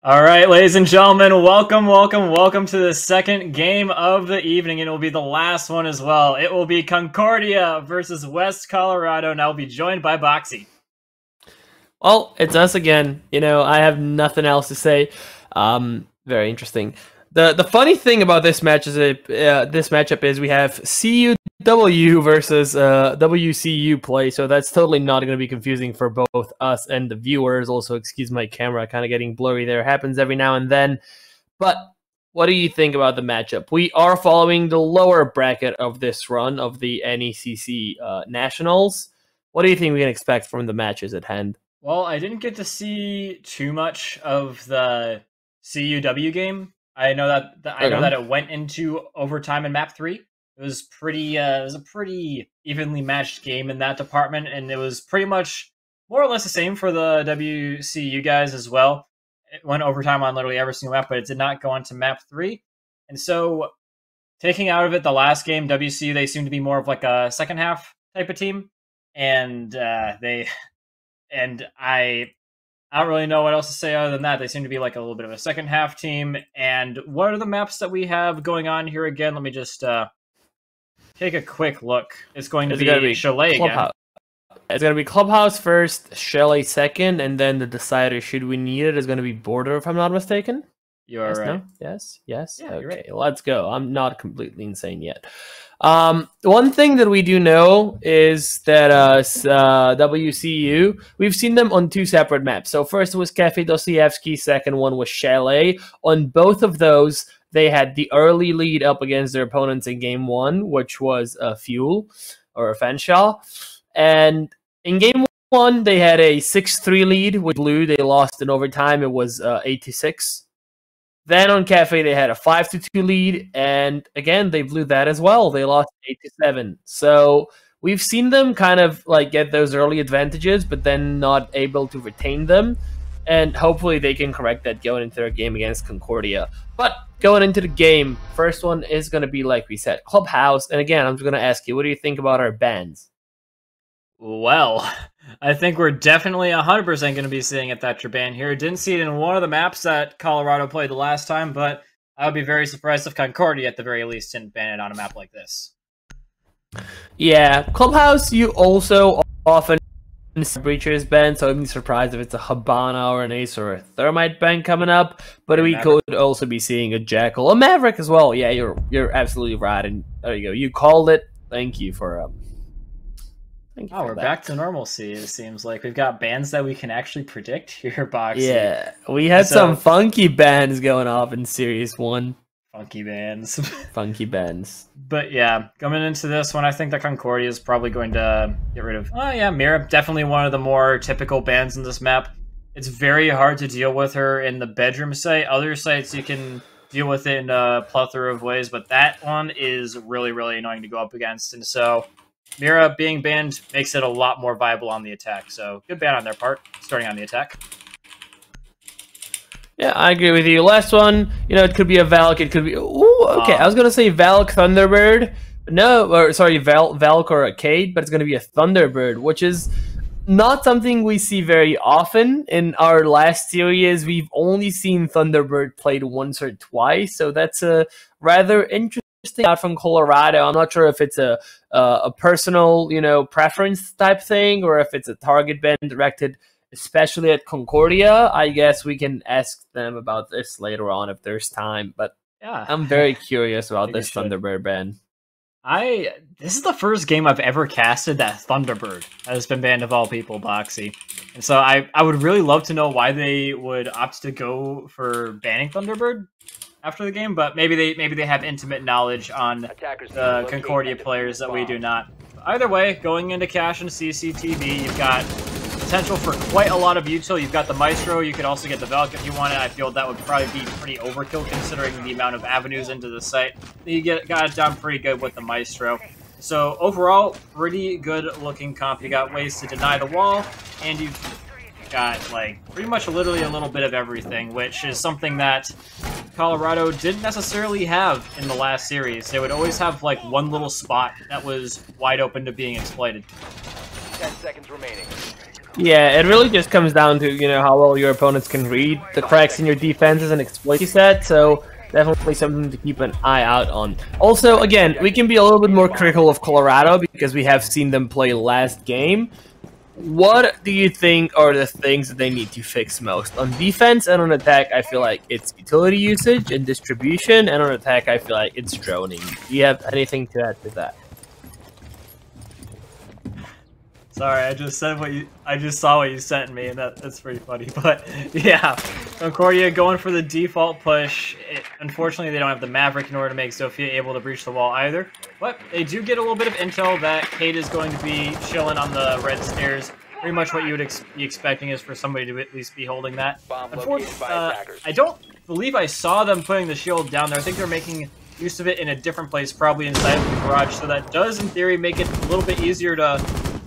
All right, ladies and gentlemen, welcome to the second game of the evening, and it will be the last one as well. It will be Concordia versus West Colorado, and I'll be joined by Boxy. Well, it's us again. I have nothing else to say. Very interesting. The funny thing about this match is this matchup is we have CUW versus WCU play, so that's totally not going to be confusing for both us and the viewers. Also, excuse my camera, kind of getting blurry there. Happens every now and then. But what do you think about the matchup? We are following the lower bracket of this run of the NECC Nationals. What do you think we can expect from the matches at hand? Well, I didn't get to see too much of the CUW game. I know that it went into overtime in map 3. It was a pretty evenly matched game in that department, and it was pretty much more or less the same for the WCU guys as well. It went overtime on literally every single map, but it did not go into map 3. And so, taking out of it the last game, WCU, they seem to be more of like a second half type of team, and I don't really know what else to say other than that. They seem to be like a little bit of a second half team. And what are the maps that we have going on here again? Let me just take a quick look. It's going to be Chalet again. It's going to be Clubhouse first, Chalet second, and then the decider, should we need it, is going to be Border, if I'm not mistaken. You are right. No? Yes. Yeah, okay, you're right. Let's go. I'm not completely insane yet. One thing that we do know is that WCU, we've seen them on two separate maps. So first was Cafe Dostoevsky, second one was Chalet. On both of those, they had the early lead up against their opponents in game 1, which was Fuel or Fanshawe. And in game 1, they had a 6-3 lead with Blue. They lost in overtime. It was 8-6. Then on Cafe, they had a 5-2 lead, and again, they blew that as well. They lost 8-7. So we've seen them kind of like get those early advantages, but then not able to retain them. And hopefully they can correct that going into their game against Concordia. But going into the game, first one is going to be, like we said, Clubhouse. And again, I'm just going to ask you, what do you think about our bans? Well, I think we're definitely 100% going to be seeing a Thatcher ban here. Didn't see it in one of the maps that Colorado played the last time, but I would be very surprised if Concordia, at the very least, didn't ban it on a map like this. Yeah, Clubhouse, you also often see Breachers ban, so I'd be surprised if it's a Habana or an Ace or a Thermite ban coming up, but we could also be seeing a Jackal, a Maverick as well. Yeah, you're absolutely right, and there you go. You called it. Thank you for we're back to normalcy, it seems like. We've got bands that we can actually predict here, Boxy. Yeah, we had some funky bands going off in Series 1. Funky bands. Funky bands. But yeah, coming into this one, I think that Concordia is probably going to get rid of... Oh yeah, Mira, definitely one of the more typical bands in this map. It's very hard to deal with her in the bedroom site. Other sites you can deal with it in a plethora of ways, but that one is really, really annoying to go up against. And so Mira being banned makes it a lot more viable on the attack. So good ban on their part, starting on the attack. Yeah, I agree with you. Last one, it could be a Valk. It could be... Ooh, okay, I was going to say Valk Thunderbird. No, or sorry, Valk or a Cade, but it's going to be a Thunderbird, which is not something we see very often. In our last series, we've only seen Thunderbird played once or twice, so that's a rather interesting out from Colorado. I'm not sure if it's a personal, preference type thing, or if it's a target ban directed especially at Concordia. I guess we can ask them about this later on if there's time, but yeah, I'm very curious about this Thunderbird ban. This is the first game I've ever casted that Thunderbird has been banned of all people, Boxy. And so I would really love to know why they would opt to go for banning Thunderbird after the game, but maybe they have intimate knowledge on the Concordia players that we do not. Either way, going into Cash and CCTV, you've got potential for quite a lot of util. You've got the Maestro, you could also get the Valk if you wanted. I feel that would probably be pretty overkill considering the amount of avenues into the site. You got it done pretty good with the Maestro. So overall, pretty good looking comp. You got ways to deny the wall, and you've got like pretty much literally a little bit of everything, which is something that Colorado didn't necessarily have in the last series. They would always have like one little spot that was wide open to being exploited. 10 seconds remaining. Yeah, it really just comes down to, you know, how well your opponents can read the cracks in your defenses and exploit set, so definitely something to keep an eye out on. Also, again, we can be a little bit more critical of Colorado because we have seen them play last game. What do you think are the things that they need to fix most? On defense and on attack, I feel like it's utility usage and distribution, and on attack, I feel like it's droning. Do you have anything to add to that? Sorry, I just saw what you sent me, and that's pretty funny. But yeah, Concordia going for the default push. Unfortunately, they don't have the Maverick in order to make Zofia able to breach the wall either. But they do get a little bit of intel that Kate is going to be chilling on the red stairs. Pretty much what you would be expecting is for somebody to at least be holding that. Unfortunately, I don't believe I saw them putting the shield down there. I think they're making use of it in a different place, probably inside of the garage. So that does, in theory, make it a little bit easier to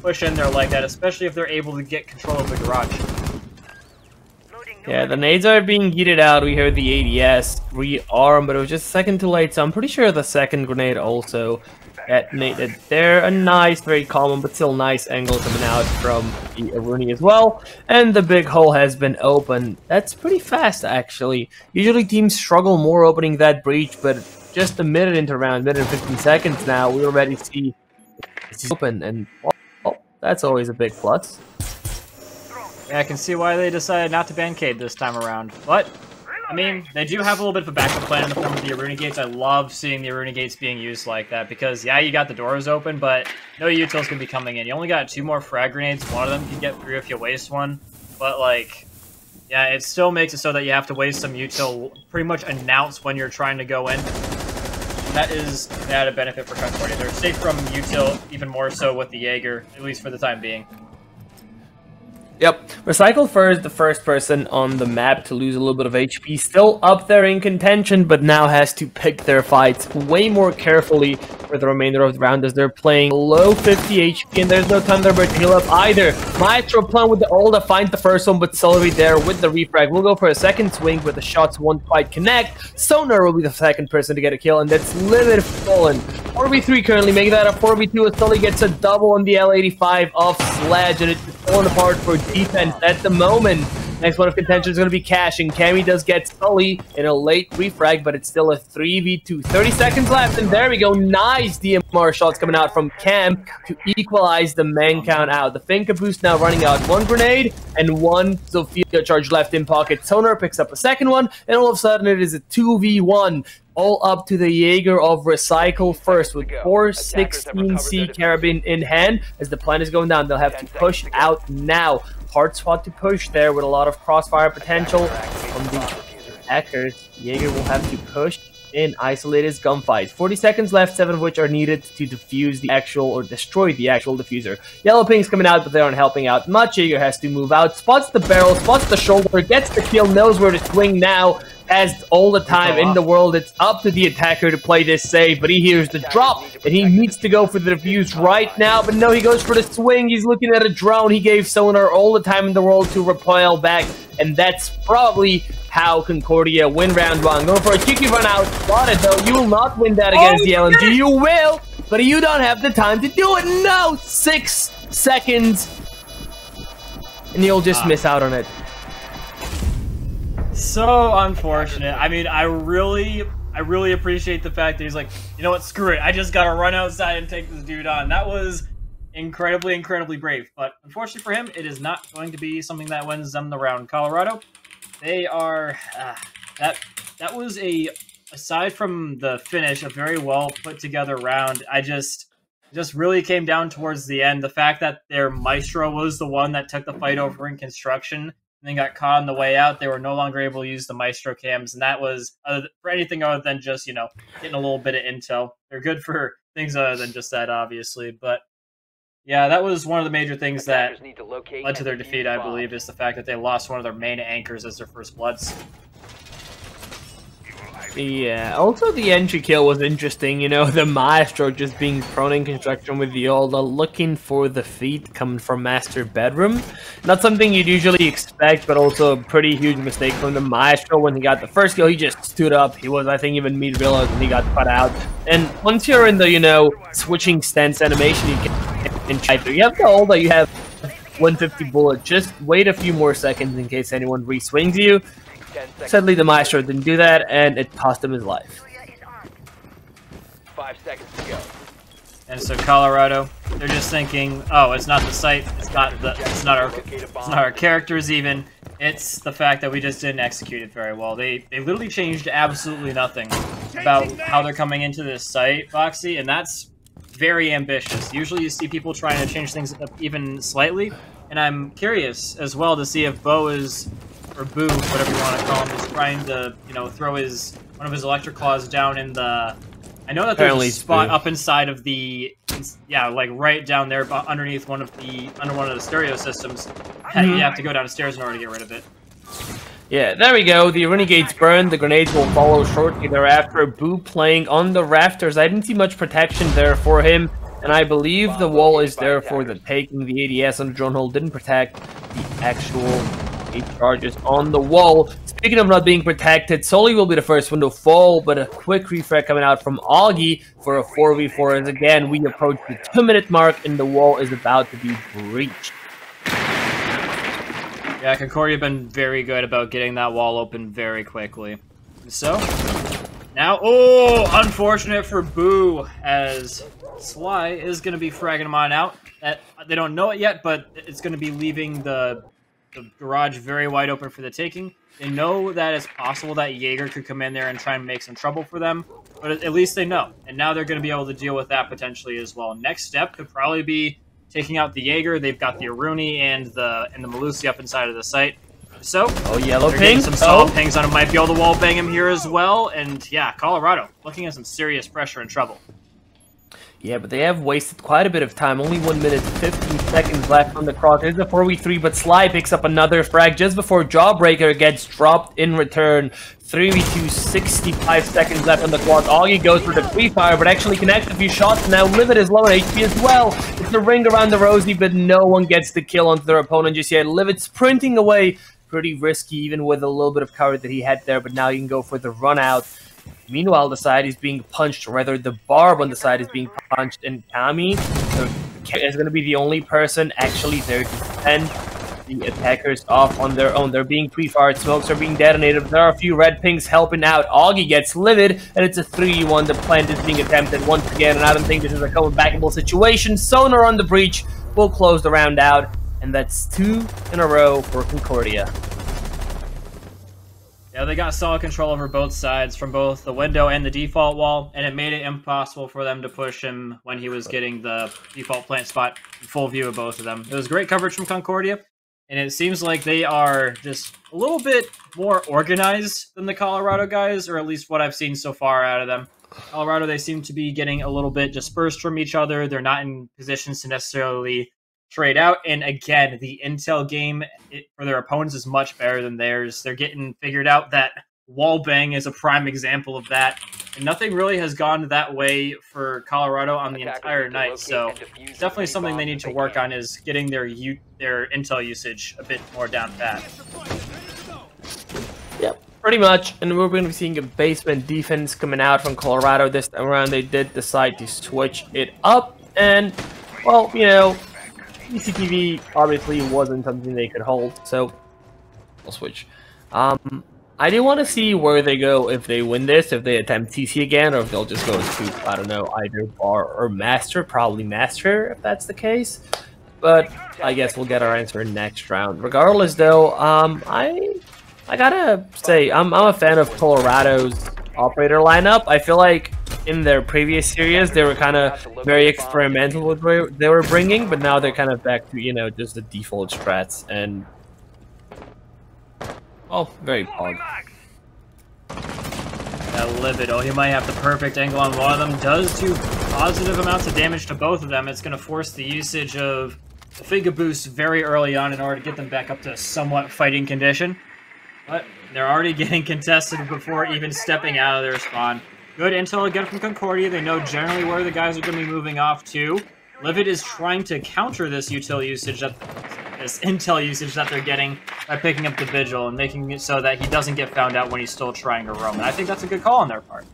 push in there like that, especially if they're able to get control of the garage. Yeah, the nades are being yeeted out. We heard the ADS rearm, but it was just a second too late, so I'm pretty sure the second grenade also detonated there. A nice, very common, but still nice angle coming out from the Aruni as well. And the big hole has been opened. That's pretty fast, actually. Usually teams struggle more opening that breach, but just a minute into round, minute and 15 seconds now, we already see it's open, and that's always a big plus. Yeah, I can see why they decided not to ban Cade this time around. But, I mean, they do have a little bit of a backup plan in the form of the Aruni gates. I love seeing the Aruni gates being used like that because, yeah, you got the doors open, but no utils can be coming in. You only got 2 more frag grenades. One of them can get through if you waste one. But, like, yeah, it still makes it so that you have to waste some util, pretty much announce when you're trying to go in. That is an added benefit for Concordia. They're safe from util, even more so with the Jaeger, at least for the time being. Yep. Recycle first, the first person on the map to lose a little bit of HP. Still up there in contention, but now has to pick their fights way more carefully for the remainder of the round as they're playing low 50 HP and there's no Thunderbird to heal up either. Maestro playing with the ult to find the first one, but Sully there with the refrag. We'll go for a second swing, but the shots won't quite connect. Sonar will be the second person to get a kill, and that's Limited Fallen. 4v3 currently, making that a 4v2 as Sully gets a double on the L85 of Sledge, and it's falling apart for defense at the moment. Next one of contention is going to be Cash, and Cammy does get Sully in a late refrag, but it's still a 3v2. 30 seconds left, and there we go. Nice DMR shots coming out from Cam to equalize the man count out. The Finka boost now running out 1 grenade and 1 Zofia charge left in pocket. Sonar picks up a second one, and all of a sudden it is a 2v1. All up to the Jaeger of Recycle first with 416C carabin in hand. As the plan is going down, they'll have to push out now. Hard spot to push there with a lot of crossfire potential from the attackers. Jaeger will have to push in, isolate his gunfight. 40 seconds left, 7 of which are needed to defuse the actual, or destroy the actual diffuser. Yellow ping's coming out, but they aren't helping out much. Jaeger has to move out, spots the barrel, spots the shoulder, gets the kill, knows where to swing now. Has all the time in the world. It's up to the attacker to play this safe, but he hears the drop, and he needs to go for the defuse right now, but no, he goes for the swing. He's looking at a drone. He gave Sonar all the time in the world to recoil back, and that's probably how Concordia win round 1. Going for a cheeky run out. Spotted, though. You will not win that against the LMG. You will, but you don't have the time to do it. No! 6 seconds, and you'll just miss out on it. So unfortunate. I mean, I really appreciate the fact that he's like, you know what, screw it. I just gotta run outside and take this dude on. That was incredibly brave. But unfortunately for him, it is not going to be something that wins them the round. Colorado, they are that was aside from the finish, a very well put together round. I just really came down towards the end. The fact that their Maestro was the one that took the fight over in construction and then got caught on the way out. They were no longer able to use the Maestro cams, and that was for anything other than just, you know, getting a little bit of intel. They're good for things other than just that, obviously. But yeah, that was one of the major things that led to their defeat, I believe, is the fact that they lost one of their main anchors as their first Bloods. Yeah, also the entry kill was interesting, you know, the Maestro just being prone in construction with the Yola, looking for the feed coming from Master Bedroom. Not something you'd usually expect, but also a pretty huge mistake from the Maestro. When he got the first kill, he just stood up. He was, I think, even mid-reload when he got cut out. And once you're in the, you know, switching stance animation, you can and try to. You have the ult that you have 150 bullet. Just wait a few more seconds in case anyone re-swings you. Sadly, the Maestro didn't do that, and it cost him his life. 5 seconds to go. And so Colorado, they're just thinking, oh, it's not the site, it's not our characters even. It's the fact that we just didn't execute it very well. They literally changed absolutely nothing about how they're coming into this site, Foxy, and that's very ambitious. Usually you see people trying to change things up even slightly, and I'm curious as well to see if Bo is, or Boo, whatever you want to call him, is trying to, you know, throw one of his electric claws down in the... I know that there's a spot up inside of the, yeah, like right down there, underneath one of the stereo systems. You have to go downstairs in order to get rid of it. Yeah, there we go. The Renegade's burned. The grenades will follow shortly thereafter. Boo playing on the rafters. I didn't see much protection there for him, and I believe the wall is there for the taking. The ADS on the drone hole didn't protect the actual 8 charges on the wall. Speaking of not being protected, Soli will be the first one to fall, but a quick refrag coming out from Augie for a 4v4 as again we approach the 2-minute mark and the wall is about to be breached. Yeah, Concordia have been very good about getting that wall open very quickly. So, now, oh, unfortunate for Boo, as Sly is going to be fragging him on out. They don't know it yet, but it's going to be leaving the garage very wide open for the taking. They know that it's possible that Jaeger could come in there and try and make some trouble for them, but at least they know. And now they're going to be able to deal with that potentially as well. Next step could probably be taking out the Jaeger. They've got the Aruni and the Malusi up inside of the site. So, yellow they're ping. getting some solid pings on him. Might be able to wall bang him here as well. And yeah, Colorado looking at some serious pressure and trouble. Yeah, but they have wasted quite a bit of time. Only 1 minute, 15 seconds left on the clock. There's a 4v3, but Sly picks up another frag just before Jawbreaker gets dropped in return. 3v2, 65 seconds left on the clock. Augie goes for the pre-fire, but actually connects a few shots. Now Livid is low on HP as well. It's a ring around the Rosie, but no one gets the kill onto their opponent just yet. Livid sprinting away. Pretty risky, even with a little bit of cover that he had there, but now you can go for the run out. Meanwhile, the side is being punched, or rather the barb on the side is being punched, and Kami is going to be the only person actually there to defend the attackers off on their own. They're being pre-fired, smokes are being detonated, there are a few red pings helping out. Augie gets Livid, and it's a 3v1. The plant is being attempted once again, and I don't think this is a coming backable situation. Sonar on the breach will close the round out, and that's 2 in a row for Concordia. Yeah, they got solid control over both sides from both the window and the default wall, and it made it impossible for them to push him when he was getting the default plant spot in full view of both of them. It was great coverage from Concordia, and it seems like they are just a little bit more organized than the Colorado guys, or at least what I've seen so far out of them. Colorado, they seem to be getting a little bit dispersed from each other. They're not in positions to necessarily trade out, and again, the intel game for their opponents is much better than theirs. They're getting figured out. That wall bang is a prime example of that, and nothing really has gone that way for Colorado on the entire night, so it's definitely something they need to work on, is getting their intel usage a bit more down pat. Yep, pretty much, and we're going to be seeing a basement defense coming out from Colorado this time around. They did decide to switch it up, and, well, you know, CCTV obviously wasn't something they could hold, so we'll switch. I do want to see where they go if they win this, if they attempt TC again, or if they'll just go to, I don't know, either bar or master, probably master if that's the case. But I guess we'll get our answer next round. Regardless, though, I gotta say I'm a fan of Colorado's operator lineup. I feel like in their previous series, they were kind of very experimental with what they were bringing, but now they're kind of back to, you know, just the default strats, and, oh, very pog. That Livid, oh, he might have the perfect angle on one of them. Does do positive amounts of damage to both of them. It's going to force the usage of the Figa Boost very early on in order to get them back up to somewhat fighting condition. But they're already getting contested before even stepping out of their spawn. Good intel again from Concordia. They know generally where the guys are going to be moving off to. Livid is trying to counter this intel usage that they're getting by picking up the Vigil and making it so that he doesn't get found out when he's still trying to roam. And I think that's a good call on their part.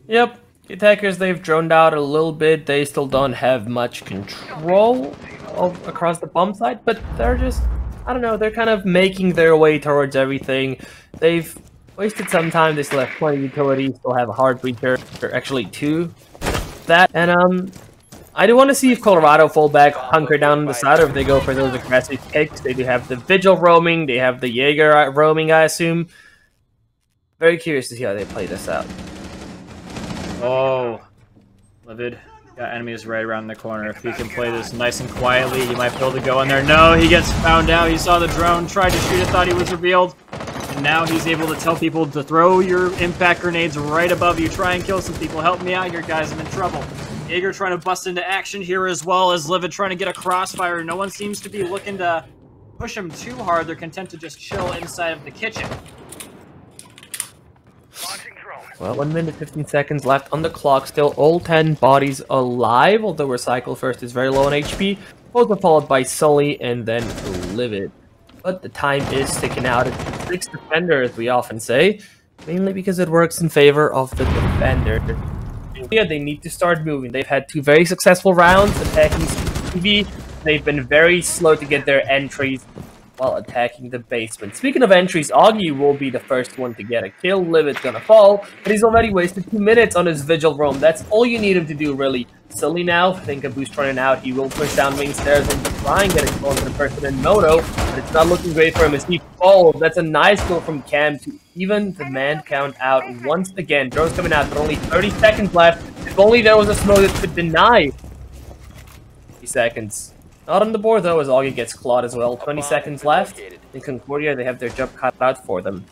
Yep. The attackers, they've droned out a little bit. They still don't have much control across the bomb site, but they're just, I don't know, they're kind of making their way towards everything. They've wasted some time. They still have plenty of utility, still have a hard breacher, or actually 2. That, and I do want to see if Colorado fall back, hunker down on the side, or if they go for those aggressive kicks. They do have the Vigil roaming, they have the Jaeger roaming, I assume. Very curious to see how they play this out. Oh, Livid. Got enemies right around the corner. If he can play this nice and quietly, he might be able to go in there. No, he gets found out. He saw the drone, tried to shoot it, thought he was revealed. And now he's able to tell people to throw your impact grenades right above you. Try and kill some people. Help me out here, guys. I'm in trouble. Jaeger trying to bust into action here as well as Livid trying to get a crossfire. No one seems to be looking to push him too hard. They're content to just chill inside of the kitchen. Well, 1 minute 15 seconds left on the clock. Still all 10 bodies alive, although Recycle first is very low on HP. Both are followed by Sully and then Livid. But the time is sticking out. It's 6 defenders, we often say, mainly because it works in favor of the defender. Yeah, they need to start moving. They've had 2 very successful rounds attacking TV. They've been very slow to get their entries while attacking the basement. Speaking of entries, Augie will be the first one to get a kill. Livid's gonna fall, but he's already wasted 2 minutes on his Vigil roam. That's all you need him to do, really. Sully now, think of Boost running out. He will push down main stairs and try and get a kill into the person in Moto, but it's not looking great for him as he falls. That's a nice kill from Cam to even the man count out once again. Drone's coming out, but only 30 seconds left. If only there was a smoke that could deny 30 seconds. Not on the board though, as Augie gets clawed as well. 20 seconds left. In Concordia, they have their job cut out for them.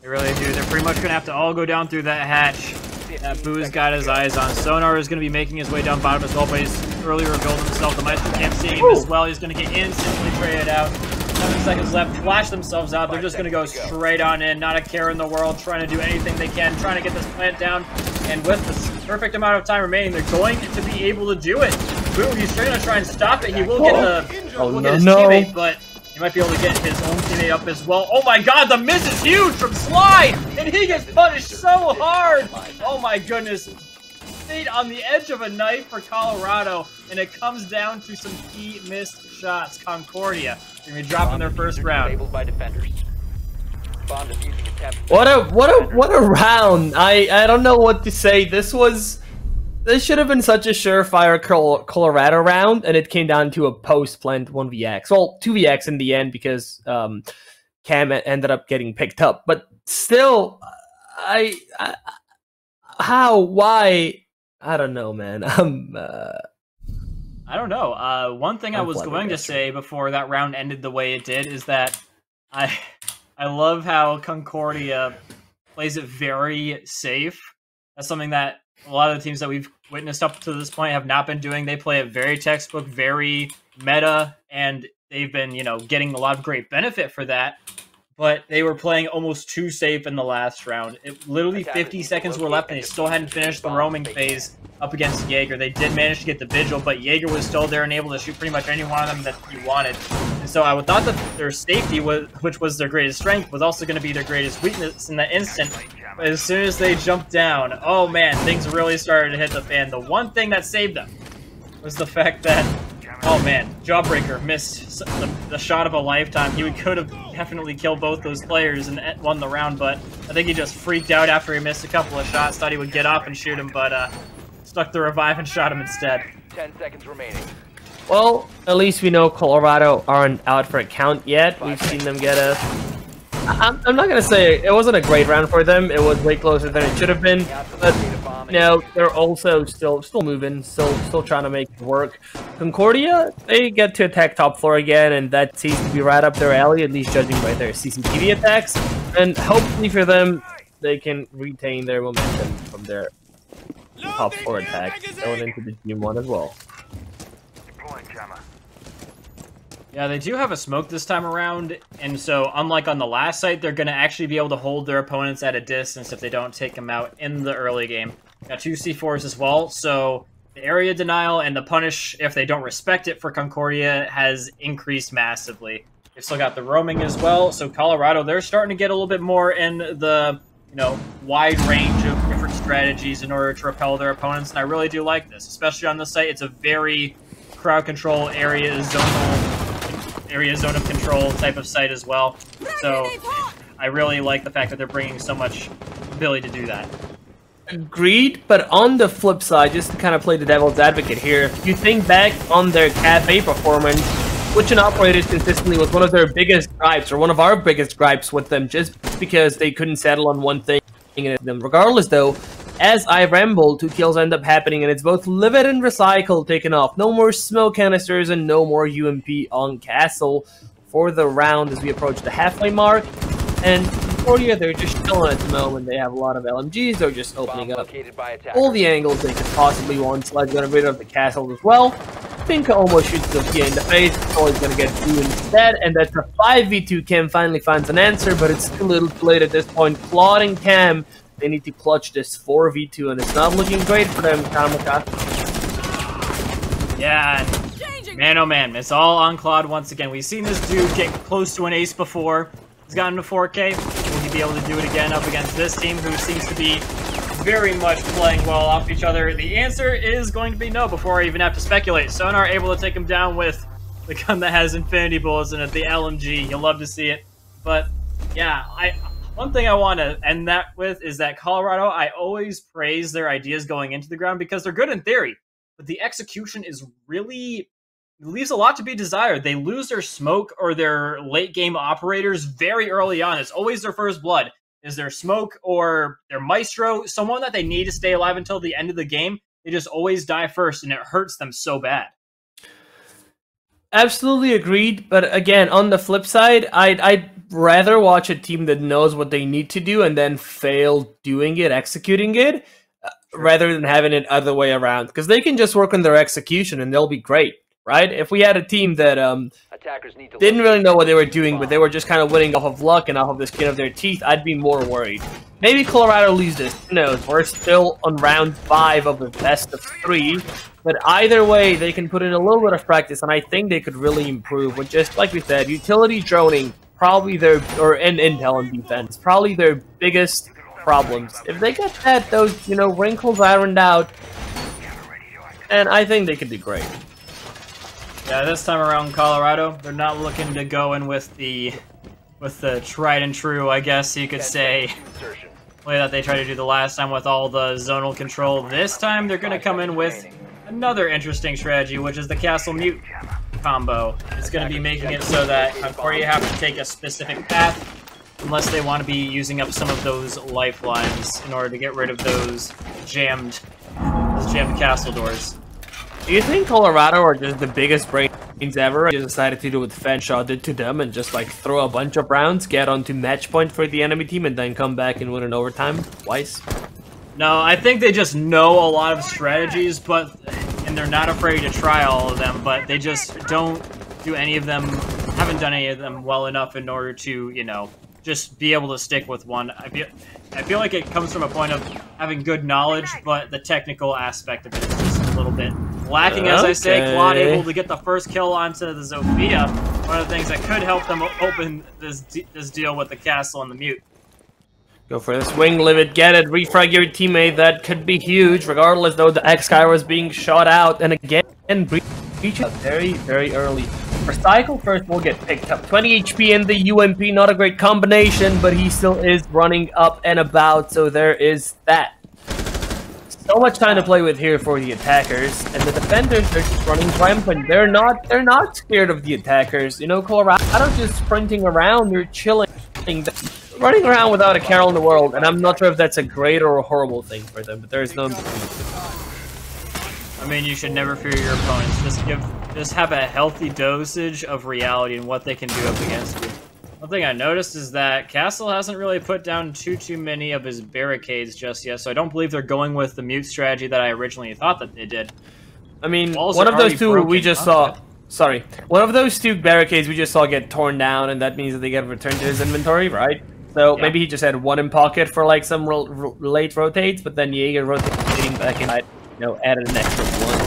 They really do. They're pretty much going to have to all go down through that hatch. That Boo's got his eyes on. Sonar is going to be making his way down bottom as well, but he's earlier revealed himself. The Maestro can't see him as well. He's going to get instantly traded out. 7 seconds left. Flash themselves out. They're just going to go straight on in. Not a care in the world. Trying to do anything they can. Trying to get this plant down. And with the perfect amount of time remaining, they're going to be able to do it. Boo, he's trying to try and stop it. He will get his teammate, but he might be able to get his own teammate up as well. Oh my god, the miss is huge from Slide! And he gets punished so hard! Oh my goodness. Stayed on the edge of a knife for Colorado, and it comes down to some key missed shots. Concordia, they're going to be dropping their first round. What a round! I don't know what to say. This should have been such a surefire Colorado round, and it came down to a post-plant 1vx. Well, 2vx in the end because Cam ended up getting picked up. But still, how? Why? I don't know, man. I don't know. One thing I was going to say before that round ended the way it did is that I love how Concordia plays it very safe. That's something that a lot of the teams that we've witnessed up to this point have not been doing. They play it very textbook, very meta, and they've been, getting a lot of great benefit for that. But they were playing almost too safe in the last round. Literally 50 seconds were left, and they still hadn't finished the roaming phase up against Jaeger. They did manage to get the Vigil, but Jaeger was still there and able to shoot pretty much any one of them that he wanted. And so I would thought that their safety, which was their greatest strength, was also going to be their greatest weakness in that instant. But as soon as they jumped down, oh man, things really started to hit the fan. The one thing that saved them was the fact that, oh man, Jawbreaker missed the shot of a lifetime. He could have definitely killed both those players and won the round, but I think he just freaked out after he missed a couple of shots, thought he would get up and shoot him, but stuck the revive and shot him instead. 10 seconds remaining. Well, at least we know Colorado aren't out for a count yet. We've seen them get a... I'm not going to say it wasn't a great round for them. It was way closer than it should have been. But, they're also still moving, still trying to make it work. Concordia, they get to attack top floor again, and that seems to be right up their alley, at least judging by their CCTV attacks. And hopefully for them, they can retain their momentum from their top floor attacks going into the Team 1 as well. Yeah, they do have a smoke this time around, and so unlike on the last site, they're going to actually be able to hold their opponents at a distance if they don't take them out in the early game. Got 2 C4s as well, so the area denial and the punish, if they don't respect it for Concordia, has increased massively. They've still got the roaming as well, so Colorado, they're starting to get a little bit more in the, wide range of different strategies in order to repel their opponents, and I really do like this, especially on this site. It's a very crowd control area zone of control type of site as well. So I really like the fact that they're bringing so much ability to do that. Agreed, but on the flip side, just to kind of play the devil's advocate here, if you think back on their cafe performance, which an operators consistently was one of their biggest gripes, or one of our biggest gripes with them, just because they couldn't settle on one thing. Regardless, though, as I ramble, 2 kills end up happening, and it's both Livid and Recycle taken off. No more smoke canisters and no more UMP on Castle for the round as we approach the halfway mark. And Concordia, they're just chilling at the moment. They have a lot of LMGs. They're just opening up all the angles they could possibly want. Sledge got rid of the castle as well. Pinka almost shoots Sophia in the face. Always going to get through instead. And that's a 5v2. Cam finally finds an answer, but it's too little too late at this point. Claude and Cam, they need to clutch this 4v2, and it's not looking great for them, Kamaka. Yeah, man, oh man, it's all on Claude once again. We've seen this dude get close to an ace before. He's gotten to 4K. Will he be able to do it again up against this team, who seems to be very much playing well off each other? The answer is going to be no before I even have to speculate. Sonar able to take him down with the gun that has infinity bullets in it, the LMG. You'll love to see it. But yeah, one thing I want to end that with is that Colorado, I always praise their ideas going into the ground because they're good in theory, but the execution is really leaves a lot to be desired. They lose their smoke or their late game operators very early on. It's always their first blood. Is their smoke or their maestro, someone that they need to stay alive until the end of the game. They just always die first, and it hurts them so bad. Absolutely agreed, but again, on the flip side, I'd rather watch a team that knows what they need to do and then fail doing it, executing it, rather than having it other way around. Because they can just work on their execution and they'll be great, right? If we had a team that didn't really know what they were doing, but they were just kind of winning off of luck and off of the skin of their teeth, I'd be more worried. Maybe Colorado loses this, who knows? We're still on round 5 of the best of 3. But either way, they can put in a little bit of practice, and I think they could really improve with just, like we said, utility droning, probably and intel and defense, probably their biggest problems. If they get those, wrinkles ironed out, and I think they could do great. Yeah, this time around Colorado, they're not looking to go in with the tried and true, I guess you could say, way that they tried to do the last time with all the zonal control. This time, they're going to come in with another interesting strategy, which is the Castle Mute combo. It's going to be making it so that Concordia have to take a specific path unless they want to be using up some of those lifelines in order to get rid of those jammed castle doors. Do you think Colorado are just the biggest brains ever and just decided to do what Fanshawe did to them and just like throw a bunch of rounds, get onto match point for the enemy team, and then come back and win in overtime twice? No, I think they just know a lot of strategies, and they're not afraid to try all of them, but they just don't do any of them, haven't done any of them well enough in order to, just be able to stick with one. I feel like it comes from a point of having good knowledge, but the technical aspect of it is just a little bit lacking, as I say. Claude able to get the first kill onto the Zofia, one of the things that could help them open this deal with the castle and the mute. Go for this wing, Livid, get it, refrag your teammate, that could be huge, regardless though the X-Guy was being shot out, and again, breach it very, very early. Recycle first will get picked up. 20 HP in the UMP, not a great combination, but he still is running up and about, so there is that. So much time to play with here for the attackers, and the defenders are just running rampant. They're not scared of the attackers. Colorado's just sprinting around, they're chilling, running around without a care in the world, and I'm not sure if that's a great or a horrible thing for them, but there's no in between. I mean, you should never fear your opponents. Just have a healthy dosage of reality and what they can do up against you. One thing I noticed is that Castle hasn't really put down too many of his barricades just yet, so I don't believe they're going with the mute strategy that I originally thought that they did. I mean, one of those two we just saw... Sorry. One of those 2 barricades we just saw get torn down, and that means that they get returned to his inventory, right? So yeah. Maybe he just had one in pocket for like some late rotates, but then Jaeger rotating back in, added an extra one.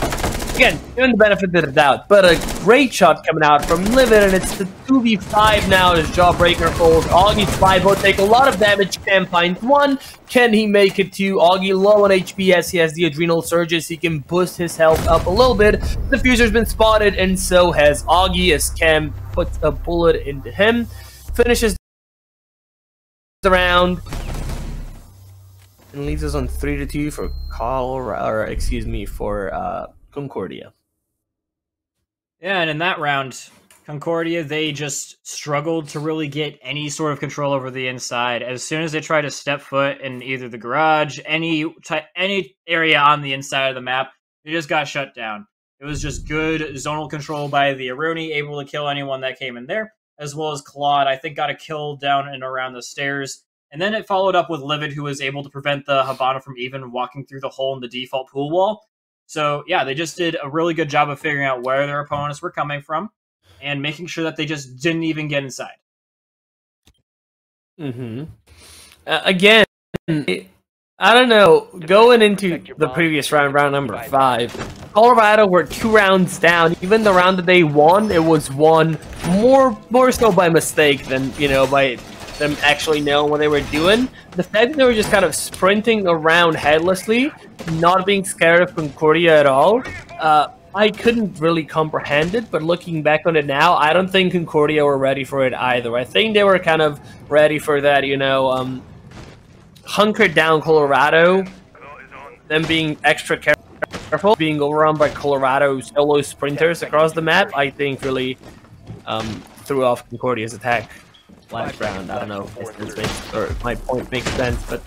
Again, given the benefit of the doubt, but a great shot coming out from Livid, and it's the 2v5 now as Jawbreaker falls. Augie's 5 will take a lot of damage. Cam finds 1. Can he make it 2? Augie low on HP as he has the adrenal surges. He can boost his health up a little bit. The Fuser's been spotted, and so has Augie as Cam puts a bullet into him. Finishes the round. And leaves us on 3-2 for Concordia. Yeah, and in that round, Concordia, they just struggled to really get any sort of control over the inside. As soon as they tried to step foot in either the garage, any area on the inside of the map, they just got shut down. It was just good zonal control by the Aruni, able to kill anyone that came in there, as well as Claude, I think, got a kill down and around the stairs. And then it followed up with Livid, who was able to prevent the Habana from even walking through the hole in the default pool wall. So, yeah, they just did a really good job of figuring out where their opponents were coming from and making sure that they just didn't even get inside. Again, I don't know, going into the previous round, round number 5, Colorado were 2 rounds down. Even the round that they won, it was won more so by mistake than, you know, by them actually knowing what they were doing. The fact that they were just kind of sprinting around headlessly, not being scared of Concordia at all, I couldn't really comprehend it, but looking back on it now, I don't think Concordia were ready for it either. I think they were kind of ready for that, you know, hunkered down Colorado, them being extra careful, being overrun by Colorado solo sprinters across the map, I think really threw off Concordia's attack last round. I don't know if my point makes sense, but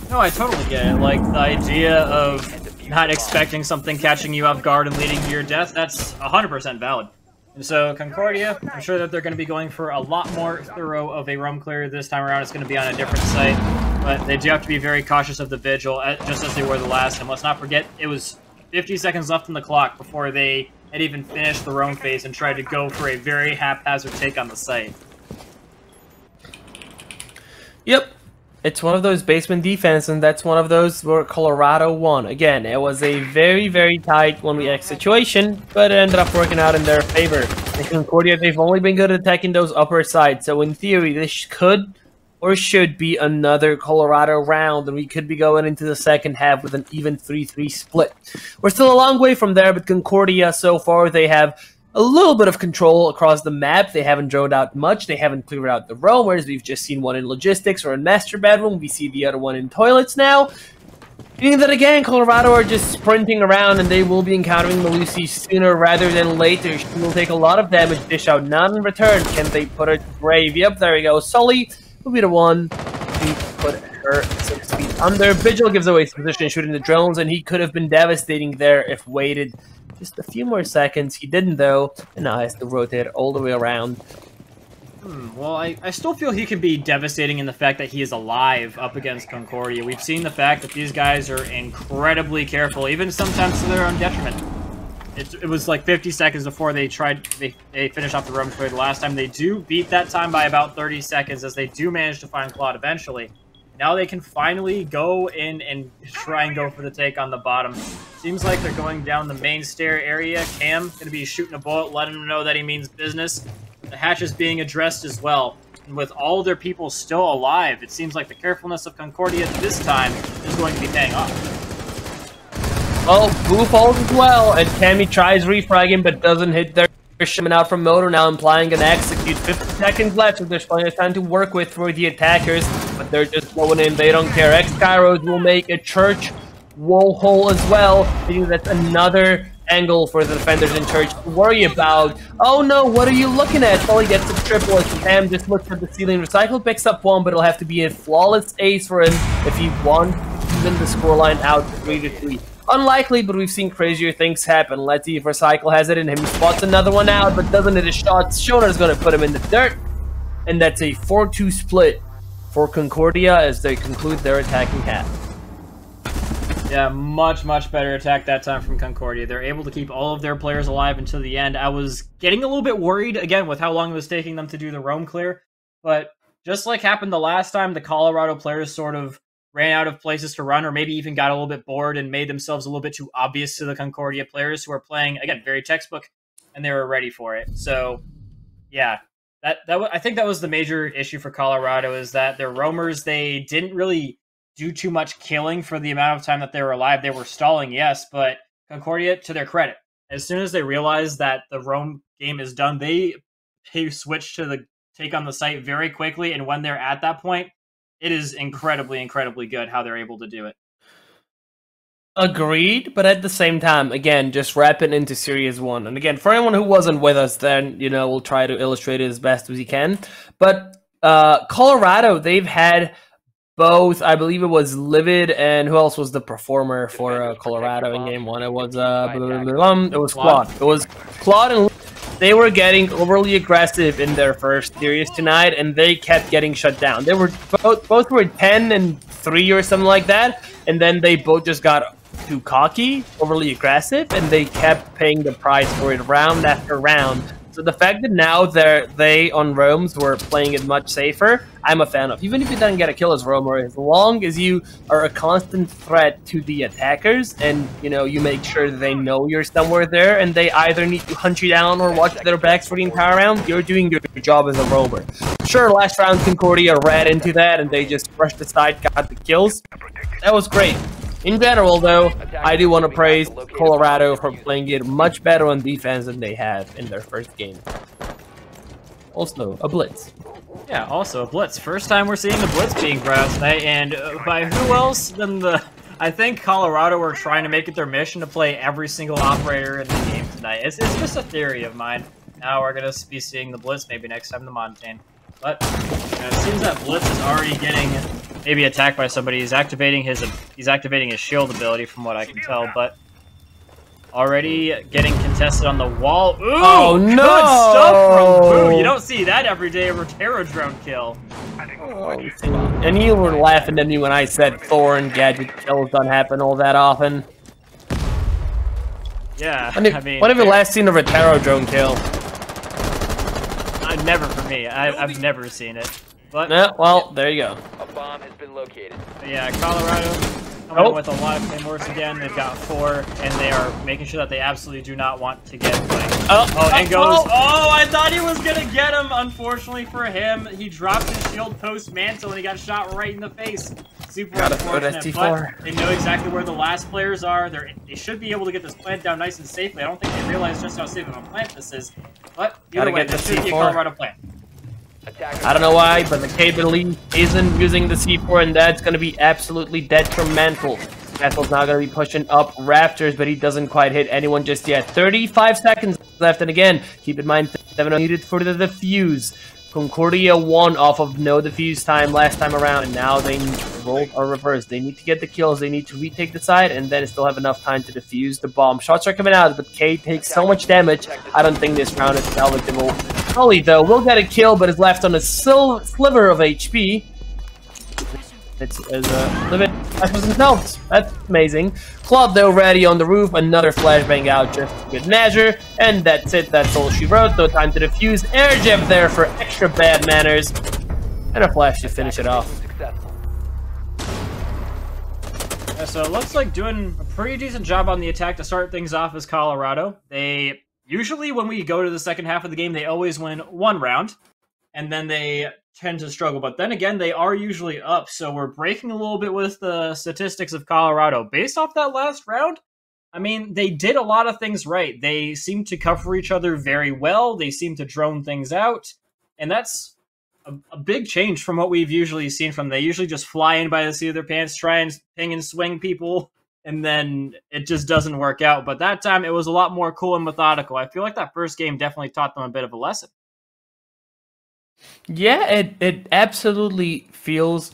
no, I totally get it. Like, the idea of not expecting something catching you off guard and leading to your death, that's 100% valid. And so Concordia, I'm sure that they're going to be going for a lot more thorough of a roam clear this time around. It's going to be on a different site, but they do have to be very cautious of the vigil, just as they were the last time. Let's not forget, it was 50 seconds left on the clock before they had even finished the roam phase and tried to go for a very haphazard take on the site. Yep, it's one of those basement defense, and that's one of those where Colorado won. Again, it was a very, very tight 1vx situation, but it ended up working out in their favor. In Concordia, they've only been good at attacking those upper sides, so in theory, this could or should be another Colorado round, and we could be going into the second half with an even 3-3 split. We're still a long way from there, but Concordia, so far, they have a little bit of control across the map. They haven't droned out much. They haven't cleared out the roamers. We've just seen one in logistics or in master bedroom. We see the other one in toilets now. Meaning that again, Colorado are just sprinting around, and they will be encountering the Lucy sooner rather than later. She will take a lot of damage, dish out none in return. Can they put her to grave? Yep, there we go. Sully will be the one to put her 6 feet under. Vigil gives away his position shooting the drones, and he could have been devastating there if waited just a few more seconds. He didn't, though, and now has to rotate all the way around. Well, I still feel he could be devastating in the fact that he is alive up against Concordia. We've seen the fact that these guys are incredibly careful, even sometimes to their own detriment. It was like 50 seconds before they finished off the roam clear the last time. They do beat that time by about 30 seconds, as they do manage to find Claude eventually. Now they can finally go in and try and go for the take on the bottom. Seems like they're going down the main stair area. Cam going to be shooting a bullet, letting him know that he means business. The hatch is being addressed as well. And with all of their people still alive, it seems like the carefulness of Concordia this time is going to be paying off. Well, Boo falls as well, and Cammy tries refragging but doesn't hit their shimmin' out from Motor, now implying an execute. 50 seconds left, so there's plenty of time to work with for the attackers, but they're just going in, they don't care. X-Kairos will make a church wall hole as well. I think that's another angle for the defenders in church to worry about. Oh no, what are you looking at? Sully gets a triple as Cam just looks at the ceiling. Recycle picks up one, but it'll have to be a flawless ace for him if he wants even the scoreline out to 3-3. Unlikely, but we've seen crazier things happen. Let's see if Recycle has it in him. He spots another one out, but doesn't hit a shot. Shona's going to put him in the dirt. And that's a 4-2 split for Concordia as they conclude their attacking half. Yeah, much, much better attack that time from Concordia. They're able to keep all of their players alive until the end. I was getting a little bit worried, again, with how long it was taking them to do the roam clear. But just like happened the last time, the Colorado players sort of ran out of places to run, or maybe even got a little bit bored and made themselves a little bit too obvious to the Concordia players who are playing, again, very textbook, and they were ready for it. So, yeah, I think that was the major issue for Colorado, is that their roamers, they didn't really do too much killing for the amount of time that they were alive. They were stalling, yes, but Concordia, to their credit, as soon as they realized that the roam game is done, they switch to the take on the site very quickly, and when they're at that point, it is incredibly, incredibly good how they're able to do it. Agreed, but at the same time, again, just wrap it into Series 1. And again, for anyone who wasn't with us, then, we'll try to illustrate it as best as we can. But Colorado, they've had both, I believe it was Livid, and who else was the performer for Colorado in Game 1? It was Claude. It was Claude and they were getting overly aggressive in their first series tonight, and they kept getting shut down. They were both were 10-3 or something like that, and then they both just got too cocky, overly aggressive, and they kept paying the price for it round after round. So the fact that now they on roams were playing it much safer, I'm a fan of. Even if you don't get a kill as roamer, as long as you are a constant threat to the attackers, and you make sure that they know you're somewhere there, and they either need to hunt you down or watch their backs for the entire round, you're doing your job as a roamer. Sure, last round Concordia ran into that, and they just rushed aside, got the kills. That was great. In general, though, I do want to praise Colorado for playing it much better on defense than they have in their first game. Also, a blitz. Yeah, also a blitz. First time we're seeing the blitz being brought out tonight, and by who else than I think Colorado were trying to make it their mission to play every single operator in the game tonight. It's just a theory of mine. Now we're going to be seeing the blitz maybe next time the Montane. But it seems that blitz is already getting maybe attacked by somebody. He's activating his shield ability from what I can tell, but already getting contested on the wall. Ooh, oh no! Good stuff from Boo. You don't see that every day, a Rotero drone kill. Oh, and you were laughing at me when I said Thor and gadget kills don't happen all that often. Yeah, when have you last seen a Rotero drone kill? Never for me. I've never seen it. But yeah, well, there you go. A bomb has been located. Yeah, Colorado coming with a lot of claymores again. They've got 4, and they are making sure that they absolutely do not want to get and goes. Oh, I thought he was gonna get him. Unfortunately for him, he dropped his shield post mantle, and he got shot right in the face. Super unfortunate, but they know exactly where the last players are. They should be able to get this plant down nice and safely. I don't think they realize just how safe of a plant this is. But either way, this should be a Colorado plant. I don't know why, but the Cable League isn't using the C4, and that's going to be absolutely detrimental. Castle's now going to be pushing up Raptors, but he doesn't quite hit anyone just yet. 35 seconds left, and again, keep in mind, 7 needed for the defuse. Concordia won off of no defuse time last time around, and now they rolled or reversed. They need to get the kills, they need to retake the side, and then still have enough time to defuse the bomb. Shots are coming out, but K takes so much damage, I don't think this round is salvageable. Sully, though, will get a kill, but is left on a sliver of HP. It's limit themselves. That's amazing. Claude, though, ready on the roof. Another flashbang out just a good measure. And that's it. That's all she wrote. No time to defuse. Air jab there for extra bad manners. And a flash to finish it off. Yeah, so it looks like doing a pretty decent job on the attack to start things off as Colorado. They usually, when we go to the second half of the game, they always win 1 round. And then they tend to struggle. But then again, they are usually up. So we're breaking a little bit with the statistics of Colorado. Based off that last round, I mean, they did a lot of things right. They seem to cover each other very well. They seem to drone things out. And that's a big change from what we've usually seen from them. They usually just fly in by the seat of their pants, try and ping and swing people, and then it just doesn't work out. But that time, it was a lot more cool and methodical. I feel like that first game definitely taught them a bit of a lesson. Yeah, it absolutely feels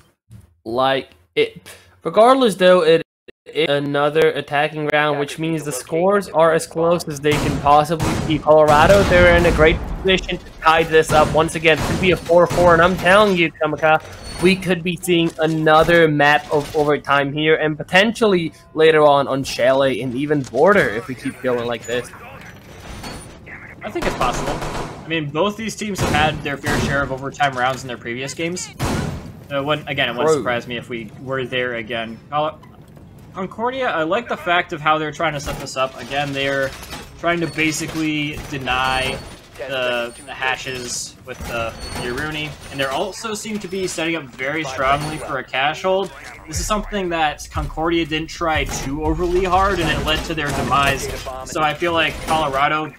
like it. Regardless, though, it is another attacking round, which means the scores are as close as they can possibly be. Colorado, they're in a great position to tie this up. Once again, it could be a 4-4, and I'm telling you, Kamaka, we could be seeing another map of overtime here, and potentially later on Chalet and even Border if we keep going like this. I think it's possible. I mean, both these teams have had their fair share of overtime rounds in their previous games. it wouldn't surprise me if we were there again. Concordia, I like the fact of how they're trying to set this up. Again, they're trying to basically deny the hashes with the Iruni, and they also seem to be setting up very strongly for a cash hold. This is something that Concordia didn't try too overly hard, and it led to their demise. So I feel like Colorado,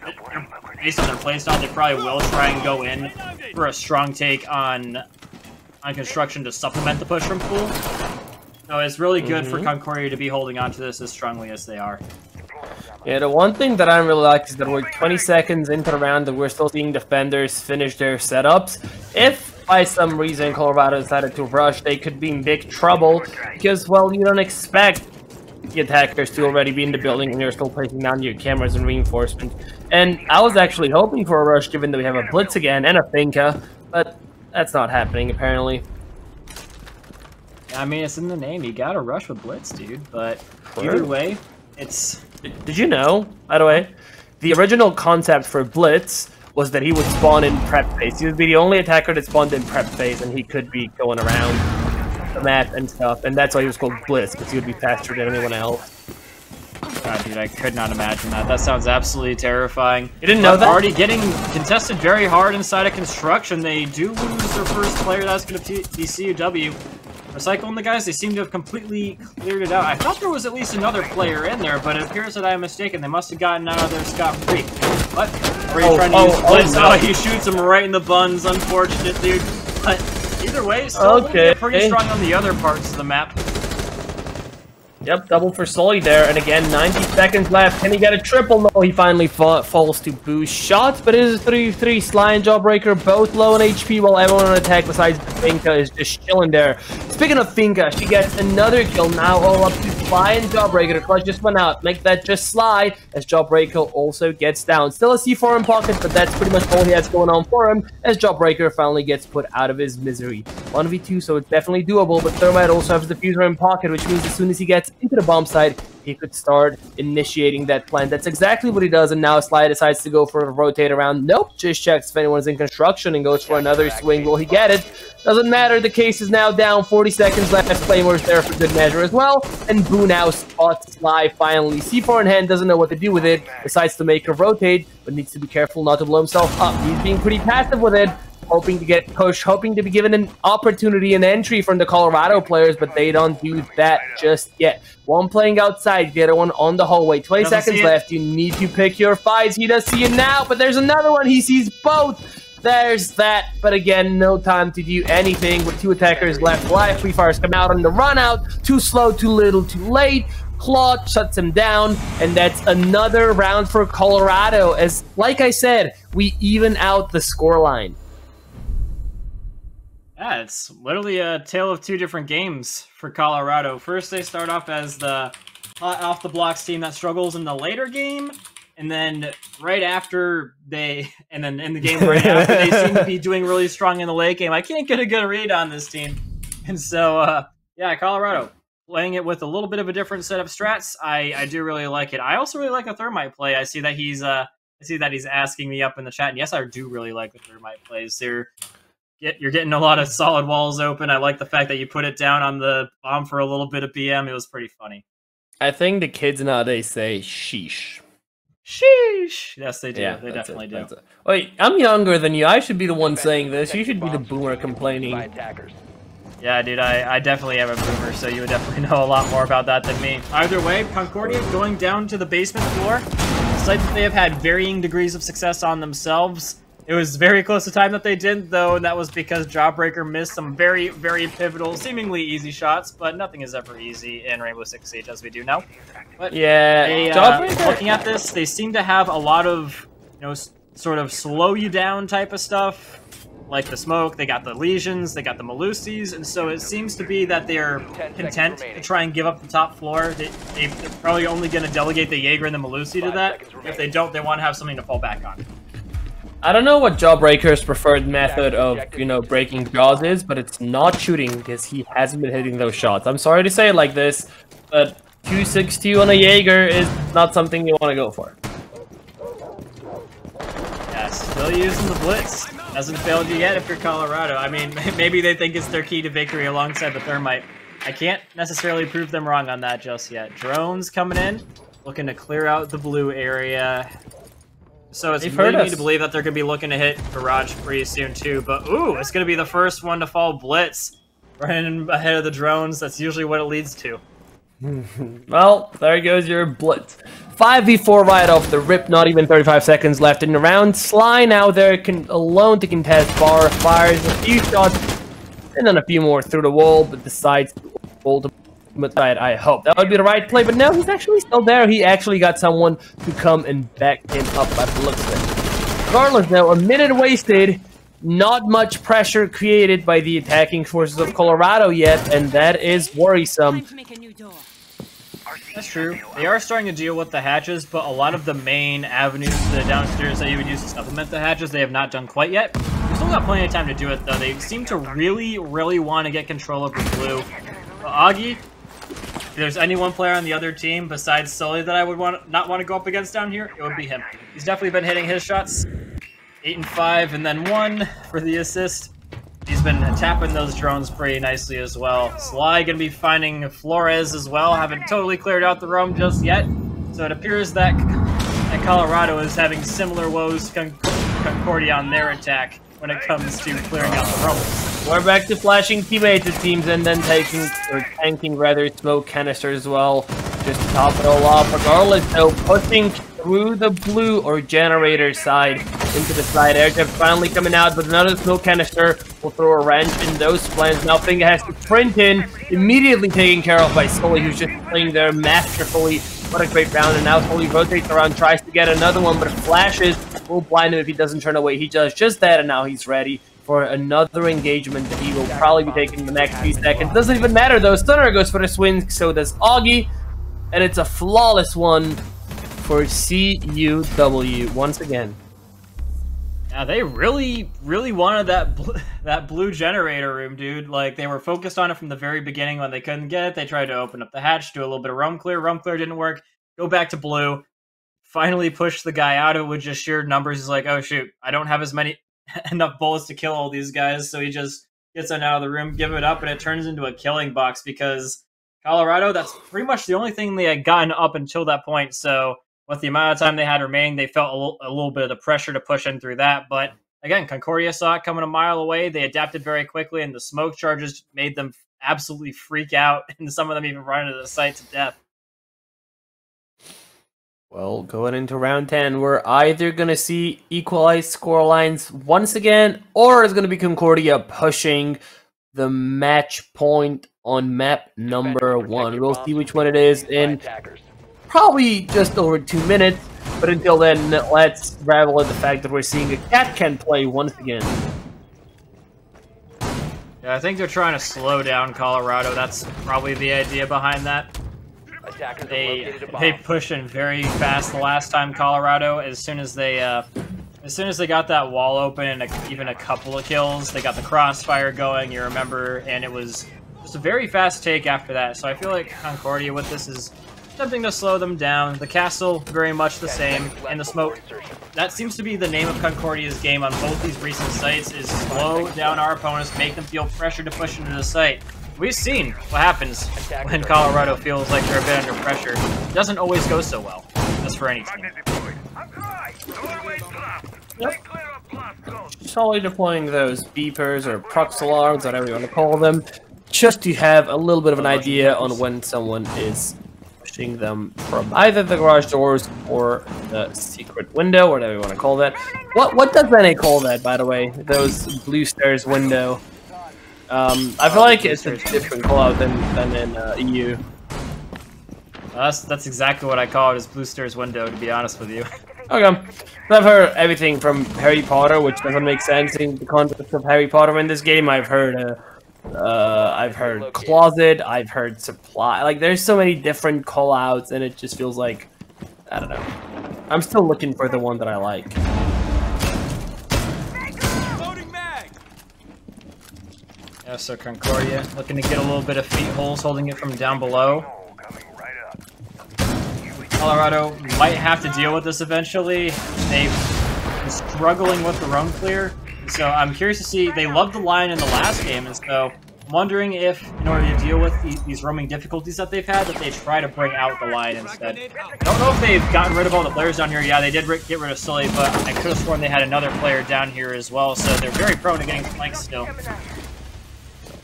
based on their playstyle, they probably will try and go in for a strong take on construction to supplement the push from pool. So it's really good for Concordia to be holding on to this as strongly as they are. Yeah, the one thing that I really like is that we're 20 seconds into the round and we're still seeing defenders finish their setups. If by some reason Colorado decided to rush, they could be in big trouble because, well, you don't expect the attackers to already be in the building and you're still placing down your cameras and reinforcement. And I was actually hoping for a rush given that we have a Blitz again and a Finka, but that's not happening apparently. I mean, it's in the name. You gotta rush with Blitz, dude. But either way, it's... Did you know, by the way, the original concept for Blitz was that he would spawn in prep phase. He would be the only attacker that spawned in prep phase, and he could be going around the map and stuff. And that's why he was called Blitz, because he would be faster than anyone else. God, dude, I could not imagine that. That sounds absolutely terrifying. You didn't know that? Already getting contested very hard inside of construction. They do lose their first player. That's going to be CUW. Recycling the guys, they seem to have completely cleared it out. I thought there was at least another player in there, but it appears that I am mistaken. They must have gotten out of there scot-free. What? Are you trying to use Blitz? No. Oh, he shoots him right in the buns. Unfortunate, dude. But either way, still pretty strong on the other parts of the map. Yep, double for Sully there, and again, 90 seconds left. Can he get a triple? No, he finally falls to boost shots, but it is a 3-3. Sly and Jawbreaker both low on HP, while everyone on attack besides Finka is just chilling there. Speaking of Finka, she gets another kill now, all up to Sly and Jawbreaker. The clutch just went out. Make that just Sly, as Jawbreaker also gets down. Still a C4 in pocket, but that's pretty much all he has going on for him, as Jawbreaker finally gets put out of his misery. 1v2, so it's definitely doable, but Thermite also has the diffuser in pocket, which means as soon as he gets into the bomb site, he could start initiating that plan. That's exactly what he does, and now Sly decides to go for a rotate around. Nope, just checks if anyone's in construction and goes for another swing. Will he get it? Doesn't matter, the case is now down, 40 seconds left. Claymore's there for good measure as well, and Boo now spots Sly finally. C4 in hand, doesn't know what to do with it, decides to make a rotate, but needs to be careful not to blow himself up. He's being pretty passive with it, hoping to get pushed, hoping to be given an opportunity and entry from the Colorado players, but they don't do that just yet. One playing outside, the other one on the hallway. 20 seconds left. You need to pick your fights. He does see it now, but there's another one. He sees both. There's that, but again, no time to do anything with two attackers left alive. Free Fires come out on the run out. Too slow, too little, too late. Claude shuts him down, and that's another round for Colorado. As, like I said, we even out the scoreline. Yeah, it's literally a tale of two different games for Colorado. First, they start off as the off-the-blocks team that struggles in the later game, and then right after in the game right after, they seem to be doing really strong in the late game. I can't get a good read on this team. And so, yeah, Colorado, playing it with a little bit of a different set of strats. I do really like it. I also really like the Thermite play. I see that he's asking me up in the chat, and yes, I do really like the Thermite plays. You're getting a lot of solid walls open. I like the fact that you put it down on the bomb for a little bit of BM. It was pretty funny. I think the kids nowadays say sheesh. Sheesh. Yes, they do. Yeah, they definitely do. Wait, I'm younger than you. I should be the one saying this. You should be the boomer complaining. Yeah, dude, I definitely am a boomer, so you would definitely know a lot more about that than me. Either way, Concordia going down to the basement floor. Sites that they have had varying degrees of success on themselves. It was very close to time that they didn't, though, and that was because Jawbreaker missed some very, very pivotal, seemingly easy shots, but nothing is ever easy in Rainbow Six Siege, as we do know. But yeah, looking at this, they seem to have a lot of, sort of slow you down type of stuff, like the smoke. They got the lesions, they got the Malusis, and so it seems to be that they're content to try and give up the top floor. They're probably only going to delegate the Jaeger and the Malusi to that. If they don't, they want to have something to fall back on. I don't know what Jawbreaker's preferred method of, breaking jaws is, but it's not shooting because he hasn't been hitting those shots. I'm sorry to say it like this, but 262 on a Jaeger is not something you want to go for. Yeah, still using the Blitz. Hasn't failed you yet if you're Colorado. I mean, maybe they think it's their key to victory alongside the Thermite. I can't necessarily prove them wrong on that just yet. Drones coming in, looking to clear out the blue area. So it's leading me to believe that they're going to be looking to hit Garage pretty soon too. But ooh, it's going to be the first one to fall blitz. Running ahead of the drones, that's usually what it leads to. Well, there goes your blitz. 5v4 right off the rip, not even 35 seconds left in the round. Sly now there alone to contest bar, fires a few shots, and then a few more through the wall, but decides to ultimate side. I hope that would be the right play, but no, he's actually still there. He actually got someone to come and back him up by the looks of it. Regardless, now, a minute wasted. Not much pressure created by the attacking forces of Colorado yet, and that is worrisome. That's true. They are starting to deal with the hatches, but a lot of the main avenues to the downstairs that you would use to supplement the hatches, they have not done quite yet. We've still got plenty of time to do it, though. They seem to really want to get control of the blue. Augie, if there's any one player on the other team besides Sully that I would not want to go up against down here, it would be him. He's definitely been hitting his shots. 8 and 5, and then 1 for the assist. He's been tapping those drones pretty nicely as well. Sly gonna be finding Flores as well. Haven't totally cleared out the roam just yet. So it appears that Colorado is having similar woes to Concordia on their attack when it comes to clearing out the roam. We're back to flashing teammates it seems, and then tanking rather smoke canisters as well. Just to top it all off. Regardless though, pushing through the blue or generator side into the side. Aircraft finally coming out, but another smoke canister will throw a wrench in those plans. Now Finger has to sprint in, immediately taken care of by Sully, who's just playing there masterfully. What a great round, and now Sully rotates around, tries to get another one, but flashes will blind him if he doesn't turn away. He does just that, and now he's ready for another engagement that he will probably be taking the next few seconds. Doesn't even matter though, Stunner goes for the swing, so does Augie, and it's a flawless one for CUW once again. Yeah, they really wanted that blue generator room, dude. Like, they were focused on it from the very beginning. When they couldn't get it, they tried to open up the hatch, do a little bit of roam clear. Roam clear didn't work. Go back to blue. Finally push the guy out of it with just sheer numbers. He's like, oh shoot, I don't have enough bullets to kill all these guys. So he just gets on out of the room, give it up, and it turns into a killing box because Colorado, that's pretty much the only thing they had gotten up until that point. So with the amount of time they had remaining, they felt a little bit of the pressure to push in through that. But again, Concordia saw it coming a mile away. They adapted very quickly, and the smoke charges made them absolutely freak out, and some of them even run into the site to death. Well, going into round 10, we're either going to see equalized score lines once again, or it's going to be Concordia pushing the match point on map number 1. We'll see which one it is in probably just over 2 minutes, but until then, let's revel in the fact that we're seeing a cat can play once again. Yeah, I think they're trying to slow down Colorado. That's probably the idea behind that. They pushed in very fast the last time Colorado. As soon as they got that wall open and even a couple of kills, they got the crossfire going. You remember, and it was just a very fast take after that. So I feel like Concordia with this is attempting to slow them down. The castle, very much the same, and the smoke. That seems to be the name of Concordia's game on both these recent sites, is slow down our opponents, make them feel pressure to push into the site. We've seen what happens when Colorado feels like they're a bit under pressure. It doesn't always go so well, as for any team. Yep. Solely deploying those beepers or prox alarms, whatever you want to call them, just to have a little bit of an idea on when someone is pushing them from either the garage doors or the secret window, whatever you want to call that. What does NA call that, by the way? Those blue stairs window. I feel like it's a different callout than in EU. That's exactly what I call it, is Blue Stairs window, to be honest with you. Okay. So I've heard everything from Harry Potter, which doesn't make sense in the context of Harry Potter in this game. I've heard closet, I've heard supply. Like, there's so many different callouts, and it just feels like, I don't know. I'm still looking for the one that I like. Yeah, so Concordia looking to get a little bit of feet holes, holding it from down below. Colorado might have to deal with this eventually. They've been struggling with the roam clear. So I'm curious to see, they loved the line in the last game, and so I'm wondering if, in order to deal with these roaming difficulties that they've had, that they try to bring out the line instead. I don't know if they've gotten rid of all the players down here. Yeah, they did get rid of Sully, but I could have sworn they had another player down here as well, so they're very prone to getting flanked still.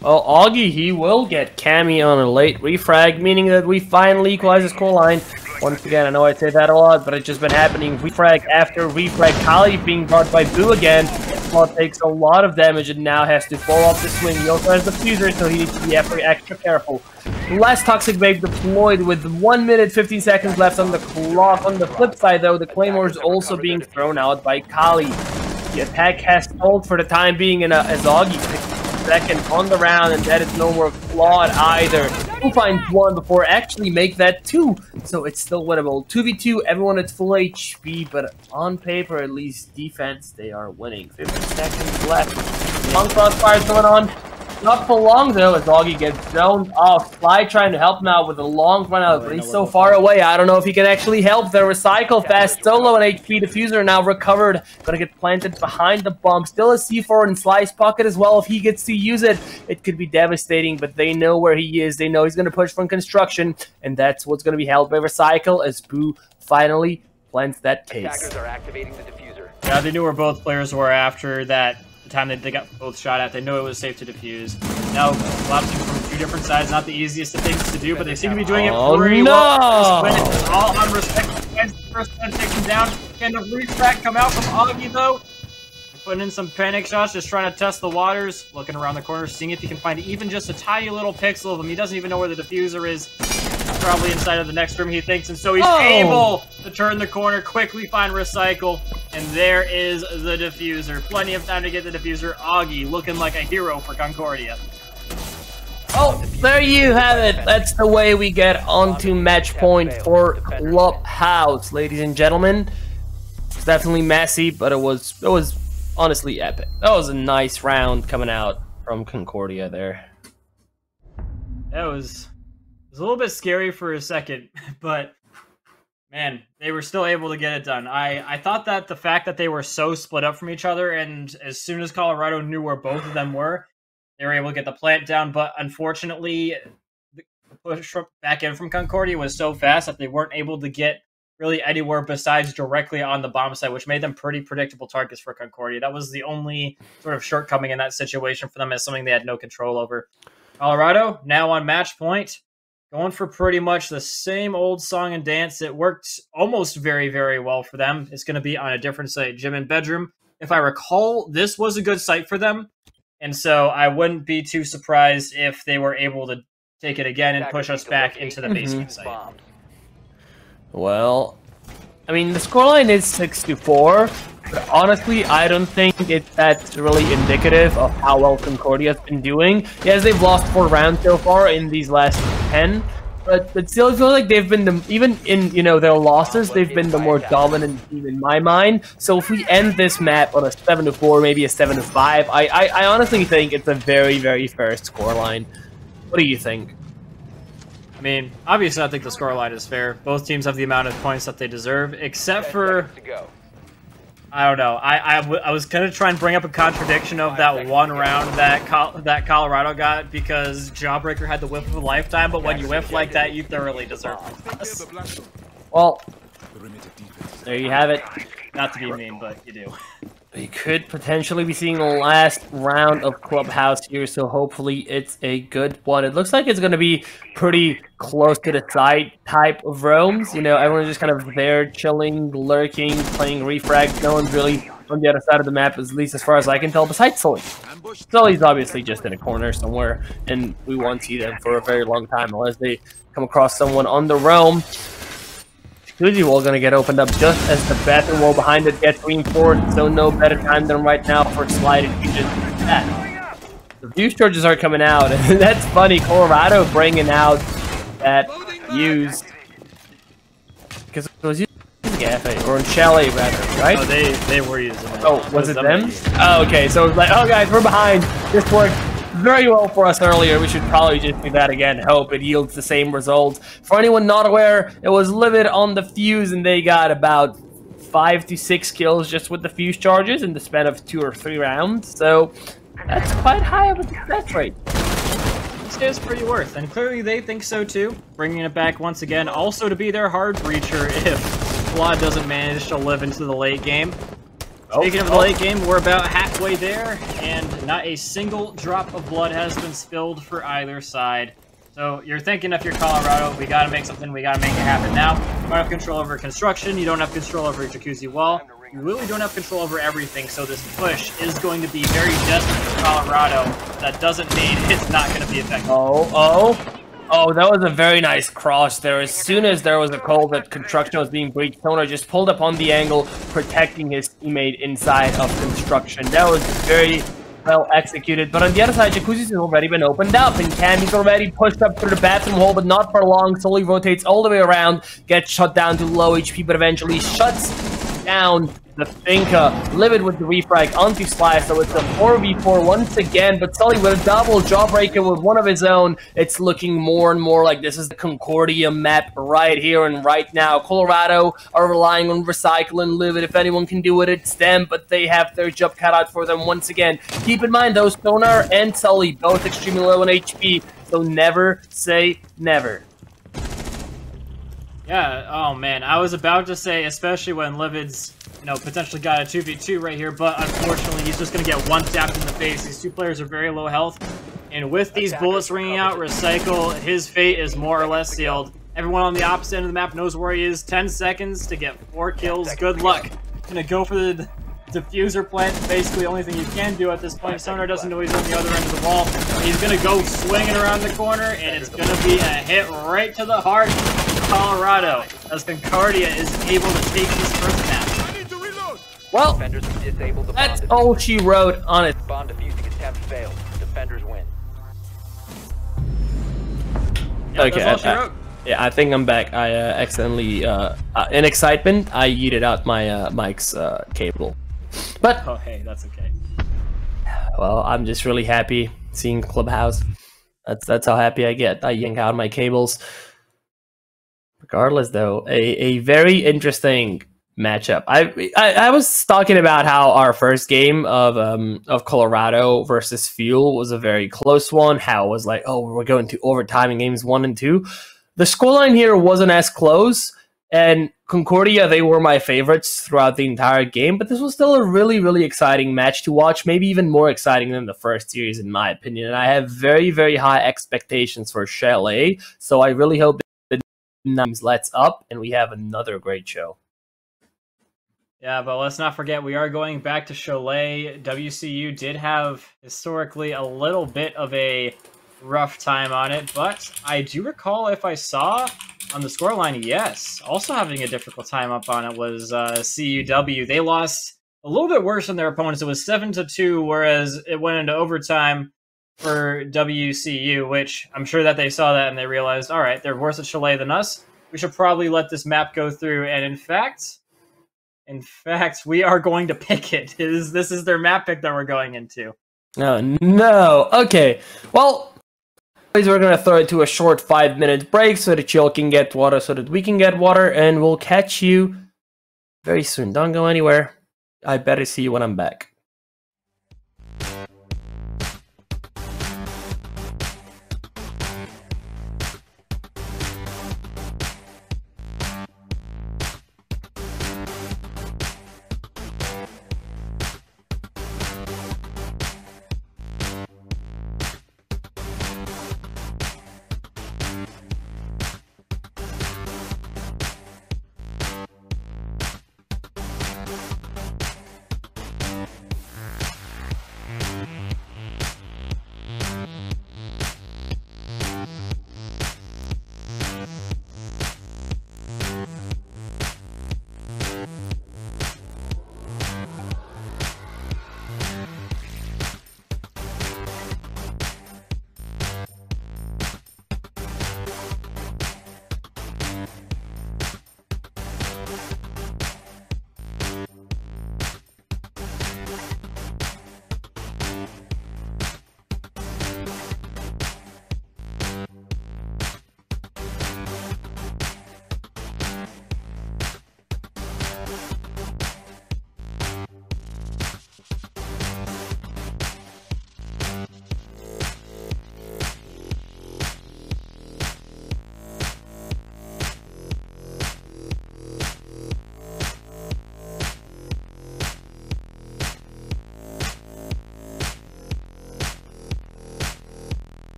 Well, Augie, he will get Cammy on a late refrag, meaning that we finally equalize the scoreline. Once again, I know I say that a lot, but it's just been happening refrag after refrag. Kali being brought by Boo again. Paul takes a lot of damage and now has to fall off the swing. He also has the fuser, so he needs to be extra careful. Last Toxic Wave deployed with 1 minute 15 seconds left on the clock. On the flip side, though, the Claymore is also being thrown out by Kali. The attack has stalled for the time being, and as Augie picks second on the round, and that is no more flawed either. Who finds one before actually make that 2, so it's still winnable. 2v2, everyone at full HP, but on paper, at least defense, they are winning. 50 seconds left. Long crossfire going on. Not for long though, as Augie gets zoned off. Fly trying to help him out with a long run out, but he's so far away. I don't know if he can actually help. The recycle fast, so low on HP. Diffuser now recovered. Gonna get planted behind the bump. Still a C4 in Sly's pocket as well. If he gets to use it, it could be devastating, but they know where he is. They know he's gonna push from construction, and that's what's gonna be held by recycle as Boo finally plants that case. Attackers are activating the diffuser. Yeah, they knew where both players were after that. The time that they got both shot at, they knew it was safe to defuse. Now, collapsing from 2 different sides, not the easiest of things to do, but they seem to be doing it pretty well. All on respect. First one taken down. Can the refract come out from Augie, though? Putting in some panic shots, just trying to test the waters. Looking around the corner, seeing if he can find even just a tiny little pixel of him. He doesn't even know where the diffuser is. Probably inside of the next room, he thinks, and so he's able to turn the corner, quickly find recycle, and there is the diffuser. Plenty of time to get the diffuser. Augie looking like a hero for Concordia. Oh, there you have it. That's the way we get onto match point for Clubhouse, ladies and gentlemen. It's definitely messy, but it was honestly epic. That was a nice round coming out from Concordia there. That was a little bit scary for a second, but man, they were still able to get it done. I thought that the fact that they were so split up from each other, and as soon as Colorado knew where both of them were, they were able to get the plant down, but unfortunately, the push back in from Concordia was so fast that they weren't able to get really anywhere besides directly on the bomb site, which made them pretty predictable targets for Concordia. That was the only sort of shortcoming in that situation for them, as something they had no control over. Colorado, now on match point, going for pretty much the same old song and dance. It worked almost very, very well for them. It's going to be on a different site, gym and bedroom. If I recall, this was a good site for them, and so I wouldn't be too surprised if they were able to take it again and push us back into the basement site. Well, I mean, the scoreline is 6-4, but honestly, I don't think that's really indicative of how well Concordia has been doing. Yes, they've lost 4 rounds so far in these last 10, but still, I feel like they've been even in their losses, they've been the more dominant team in my mind. So if we end this map on a 7-4, maybe a 7-5, I honestly think it's a very, very fair scoreline. What do you think? I mean, obviously, I think the scoreline is fair. Both teams have the amount of points that they deserve, except for, I don't know. I was gonna try and bring up a contradiction of that one round that Colorado got, because Jawbreaker had the whiff of a lifetime, but when you whiff like that, you thoroughly deserve it. Well, there you have it. Not to be mean, but you do. We could potentially be seeing the last round of Clubhouse here, so hopefully it's a good one. It looks like it's going to be pretty close to the side type of roams. Everyone's just kind of there, chilling, lurking, playing refrag. No one's really on the other side of the map, at least as far as I can tell, besides Sully. Sully's obviously just in a corner somewhere, and we won't see them for a very long time unless they come across someone on the roam. Fuji wall gonna get opened up just as the bathroom wall behind it gets reinforced, so no better time than right now for sliding fusion like that. The fuse charges are coming out, and that's funny. Colorado bringing out that fuse because it was using Cafe or in Chalet rather, right? Oh, they were using it. Oh, was it them? Oh, okay. So it was like, oh guys, we're behind. This worked very well for us earlier. We should probably just do that again. Hope it yields the same result. For anyone not aware, it was Livid on the fuse, and they got about 5 to 6 kills just with the fuse charges in the span of 2 or 3 rounds. So that's quite high of a success rate. This is pretty worth, and clearly they think so too. Bringing it back once again, also to be their hard breacher if Blood doesn't manage to live into the late game. Speaking of the late game, we're about halfway there, and not a single drop of blood has been spilled for either side. So you're thinking if you're Colorado, we gotta make something, we gotta make it happen now. You don't have control over construction, you don't have control over a jacuzzi wall, you really don't have control over everything, so this push is going to be very desperate for Colorado. That doesn't mean it's not gonna be effective. Oh, that was a very nice cross there. As soon as there was a call that construction was being breached, Toner just pulled up on the angle, protecting his teammate inside of construction. That was very well executed. But on the other side, Jacuzzi's already been opened up, and Cammy's already pushed up through the bathroom hole, but not for long. Slowly rotates all the way around, gets shut down to low HP, but eventually shuts down the Finka. Livid with the refrag onto Sly, so it's a 4v4 once again, but Sully with a double jawbreaker with one of his own. It's looking more and more like this is the Concordia map right here and right now. Colorado are relying on Recycle and Livid. If anyone can do it, it's them, but they have their job cut out for them once again. Keep in mind, though, Sonar and Sully both extremely low on HP, so never say never. Yeah, oh man, I was about to say, especially when Livid's, potentially got a 2v2 right here, but unfortunately he's just going to get one tapped in the face. These two players are very low health, and with these bullets ringing out, Recycle, his fate is more or less sealed. Everyone on the opposite end of the map knows where he is. 10 seconds to get 4 kills. Good luck. Gonna go for the diffuser plant. Basically, the only thing you can do at this point. Sonar doesn't know he's on the other end of the wall. He's gonna go swinging around the corner, and it's gonna be a hit right to the heart of Colorado, as Concordia is able to take this first match. Well, that's all she wrote on it. Bomb defusing attempt failed. Defenders win. Yeah, okay, that's all she wrote. Yeah, I think I'm back. I accidentally, in excitement, I yeeted out my mic's cable. But Oh, hey, that's okay. well, I'm just really happy seeing Clubhouse. That's how happy I get. I yank out my cables. Regardless, though, a very interesting matchup. I was talking about how our first game of Colorado versus Fuel was a very close one. How it was like, oh, we're going to overtime in games 1 and 2. The scoreline here wasn't as close, and Concordia, they were my favorites throughout the entire game, but this was still a really, really exciting match to watch, maybe even more exciting than the first series, in my opinion. And I have very, very high expectations for Chalet, so I really hope that the names lets up, and we have another great show. Yeah, but let's not forget, we are going back to Cholet. WCU did have, historically, a little bit of a rough time on it, but I do recall, if I saw on the scoreline, yes, also having a difficult time up on it was CUW. They lost a little bit worse than their opponents. It was 7-2, whereas it went into overtime for WCU, which I'm sure that they saw that and they realized, all right, they're worse at Cholet than us. We should probably let this map go through, and in fact, we are going to pick it. This is their map pick that we're going into. No. Okay. Well, we're going to throw it to a short 5-minute break so that y'all can get water, so that we can get water, and we'll catch you very soon. Don't go anywhere. I better see you when I'm back.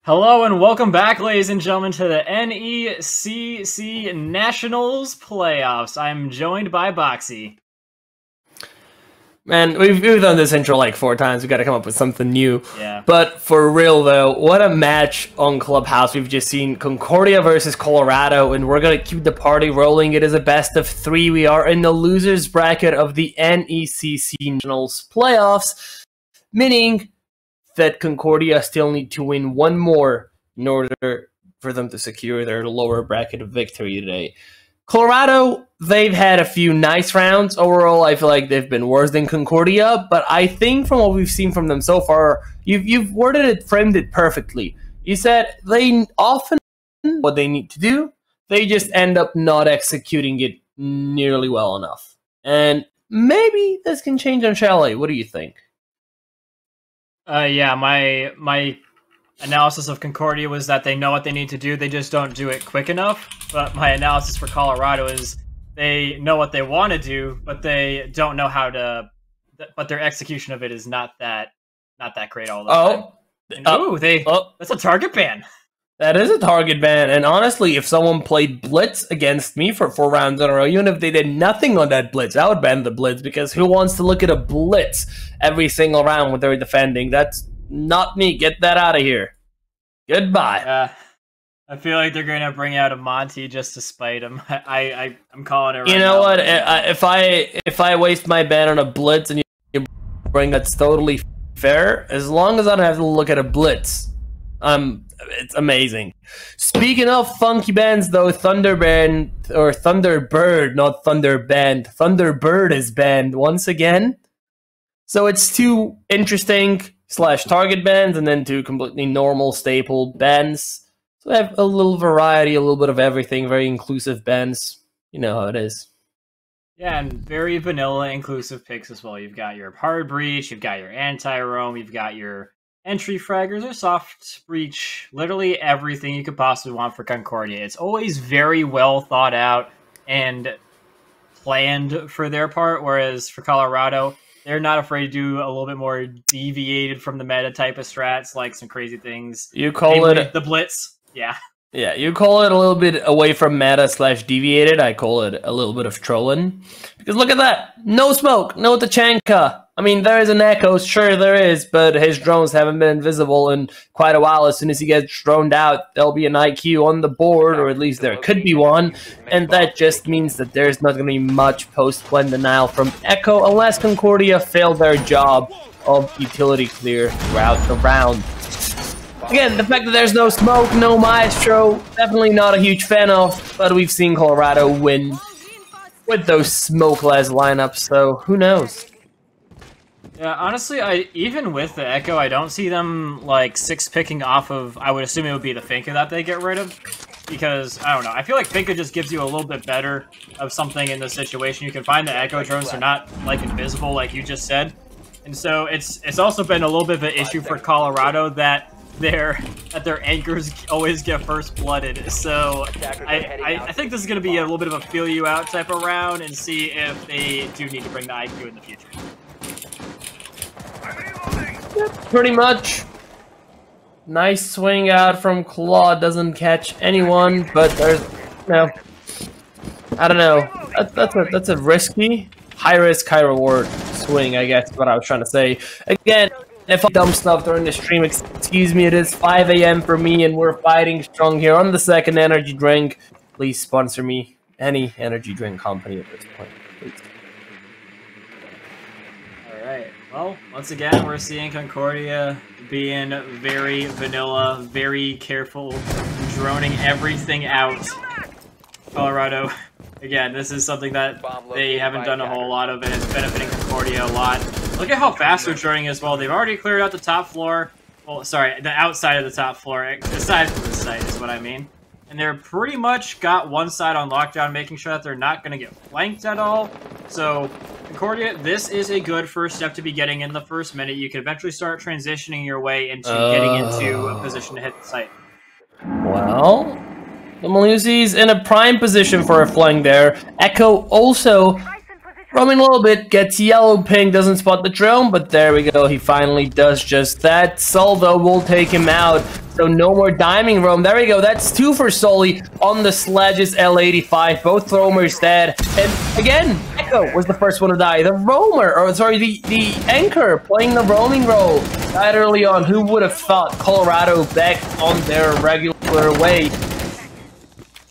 Hello and welcome back, ladies and gentlemen, to the NECC Nationals Playoffs. I'm joined by Boxy. Man, we've done this intro like 4 times. We got to come up with something new. Yeah. But for real, though, what a match on Clubhouse. We've just seen Concordia versus Colorado, and we're going to keep the party rolling. It is a best of 3. We are in the losers bracket of the NECC Nationals Playoffs, meaning that Concordia still need to win one more in order for them to secure their lower bracket of victory today. Colorado, they've had a few nice rounds. Overall, I feel like they've been worse than Concordia, but I think from what we've seen from them so far, you've framed it perfectly. You said they often what they need to do, they just end up not executing it nearly well enough. And maybe this can change on Chalet. What do you think? Yeah, my analysis of Concordia was that they know what they need to do, they just don't do it quick enough. But my analysis for Colorado is they know what they want to do, but they don't know how to. But their execution of it is not that great all the time. That's a target ban. That is a target ban, and honestly, if someone played Blitz against me for 4 rounds in a row, even if they did nothing on that Blitz, I would ban the Blitz, because who wants to look at a Blitz every single round when they're defending? That's not me. Get that out of here. Goodbye. I feel like they're going to bring out a Monty just to spite him. I'm calling it right now. You know what? If I waste my ban on a Blitz and you bring that's totally fair, as long as I don't have to look at a Blitz, it's amazing. Speaking of funky bands, though, Thunderbird, not Thunderband. Thunderbird is banned once again. So it's 2 interesting /target bands and then 2 completely normal staple bands. So I have a little variety, a little bit of everything, very inclusive bands. You know how it is. Yeah, and very vanilla inclusive picks as well. You've got your hard breach, you've got your anti-roam, you've got your entry fraggers or soft breach, literally everything you could possibly want for Concordia. It's always very well thought out and planned for their part, whereas for Colorado, they're not afraid to do a little bit more deviated from the meta type of strats, like some crazy things. You call it the Blitz. Yeah. Yeah, you call it a little bit away from meta /deviated. I call it a little bit of trolling. Because look at that. No smoke, no Tachanka. I mean, there is an Echo, sure there is, but his drones haven't been visible in quite a while. As soon as he gets droned out, there'll be an IQ on the board, or at least there could be one, and that just means that there's not going to be much post-plan denial from Echo unless Concordia failed their job of utility clear throughout the round. Again, the fact that there's no smoke, no maestro, definitely not a huge fan of, but we've seen Colorado win with those smokeless lineups, so who knows? Yeah, honestly, even with the Echo, I don't see them like 6-picking off of. I would assume it would be the Finka that they get rid of, because I don't know. I feel like Finka just gives you a little bit better of something in this situation. You can find the Echo drones are not like invisible, like you just said, and so it's also been a little bit of an issue for Colorado that their anchors always get first blooded. So I think this is going to be a little bit of a feel you out type of round, and see if they do need to bring the IQ in the future. Yep, pretty much. Nice swing out from Claw. Doesn't catch anyone, but there's no. I don't know. That's a risky, high risk, high reward swing. I guess is what I was trying to say. Again, if I dumb stuff during the stream, excuse me. It is 5 a.m. for me, and we're fighting strong here on the second energy drink. Please sponsor me. Any energy drink company at this point, please. Well, once again, we're seeing Concordia being very vanilla, very careful, droning everything out. Colorado, again, this is something that they haven't done a whole lot of, and it's benefiting Concordia a lot. Look at how fast they're droning as well. They've already cleared out the top floor. Well, sorry, the outside of the top floor, aside from the site is what I mean. And they're pretty much got one side on lockdown, making sure that they're not going to get flanked at all. So, Concordia, this is a good first step to be getting in the first minute. You can eventually start transitioning your way into getting into a position to hit the site. Well, the Malusi's in a prime position for a flank there. Echo also Roaming a little bit, gets yellow ping, doesn't spot the drone, but there we go. He finally does just that. Soldo will take him out. So no more diming roam. There we go. That's 2 for Sully on the Sledges L85. Both roamers dead. And again, Echo was the first one to die. The roamer, or sorry, the anchor playing the roaming role died early on. Who would have thought Colorado back on their regular way?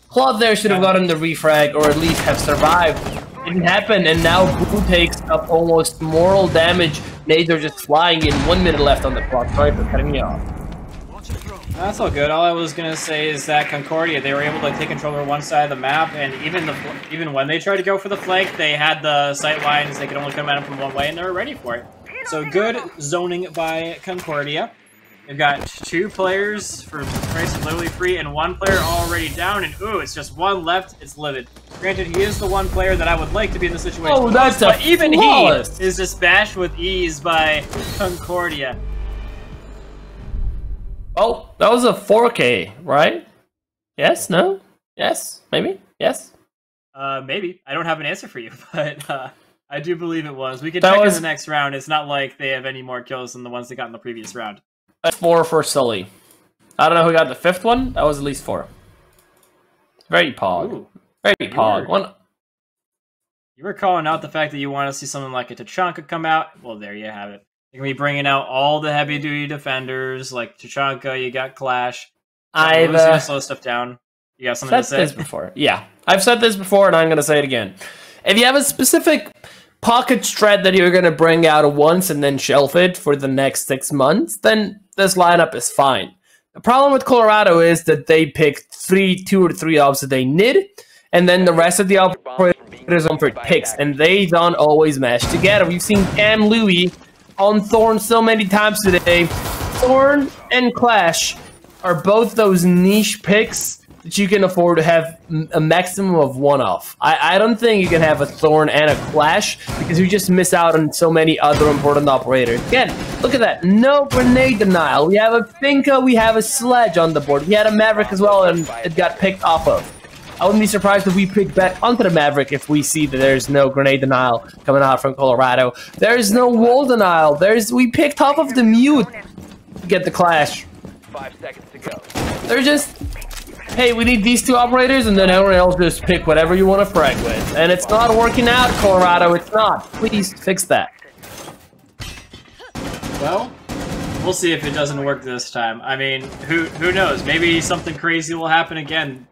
Claude there should have gotten the refrag, or at least have survived. Didn't happen, and now Blue takes up almost moral damage. Nades are just flying in. 1 minute left on the clock. Sorry for cutting me off. That's all good. All I was gonna say is that Concordia, they were able to take control of one side of the map, and even when they tried to go for the flank, they had the sight lines. They could only come at them from one way, and they were ready for it. So good zoning by Concordia. They've got 2 players for Trace literally free, and 1 player already down, and ooh, it's just 1 left. It's Livid. Granted, he is the 1 player that I would like to be in the situation. Oh, that's but even flawless. he is dispatched with ease by Concordia. Oh, that was a 4K, right? Yes? No? Yes? Maybe? Yes? Maybe. I don't have an answer for you, but I do believe it was. We can check in the next round. It's not like they have any more kills than the ones they got in the previous round. 4 for Sully. I don't know who got the 5th one. That was at least 4. Very pog. Ooh. Very pog. You were calling out the fact that you want to see something like a Tachanka come out. Well, there you have it. You're going to be bringing out all the heavy-duty defenders, like Tachanka, you got Clash. I've gonna slow stuff down. You got something to say? Said this before. Yeah. I've said this before, and I'm going to say it again. If you have a specific pocket strat that you're going to bring out once and then shelf it for the next 6 months, then this lineup is fine. The problem with Colorado is that they picked 2 or 3 ops that they need, and then the rest of the operators on for picks, and they don't always mesh together. We've seen Cam Louis on Thorn so many times today. Thorn and Clash are both those niche picks that you can afford to have a maximum of 1 off. I don't think you can have a Thorn and a Clash because you just miss out on so many other important operators. Again, look at that. No grenade denial. We have a Finka, we have a Sledge on the board. We had a Maverick as well, and it got picked off of. I wouldn't be surprised if we pick back onto the Maverick if we see that there's no grenade denial coming out from Colorado. There's no wall denial. We picked off of the mute to get the Clash. 5 seconds to go. They're just, hey, we need these 2 operators, and then everyone else just pick whatever you want to frag with. And it's not working out, Colorado. It's not. Please fix that. Well, we'll see if it doesn't work this time. I mean, who knows? Maybe something crazy will happen again.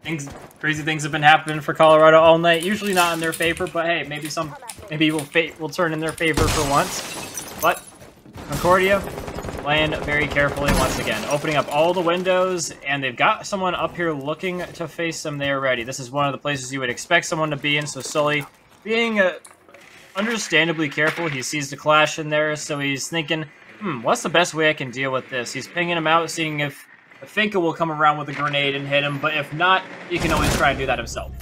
Crazy things have been happening for Colorado all night. Usually not in their favor, but hey, maybe will turn in their favor for once. But Concordia playing very carefully once again, opening up all the windows, and they've got someone up here looking to face them. They are ready. This is one of the places you would expect someone to be in. So Sully, being understandably careful, he sees the Clash in there, so he's thinking, what's the best way I can deal with this? He's pinging him out, seeing if Finka will come around with a grenade and hit him, but if not, he can always try and do that himself.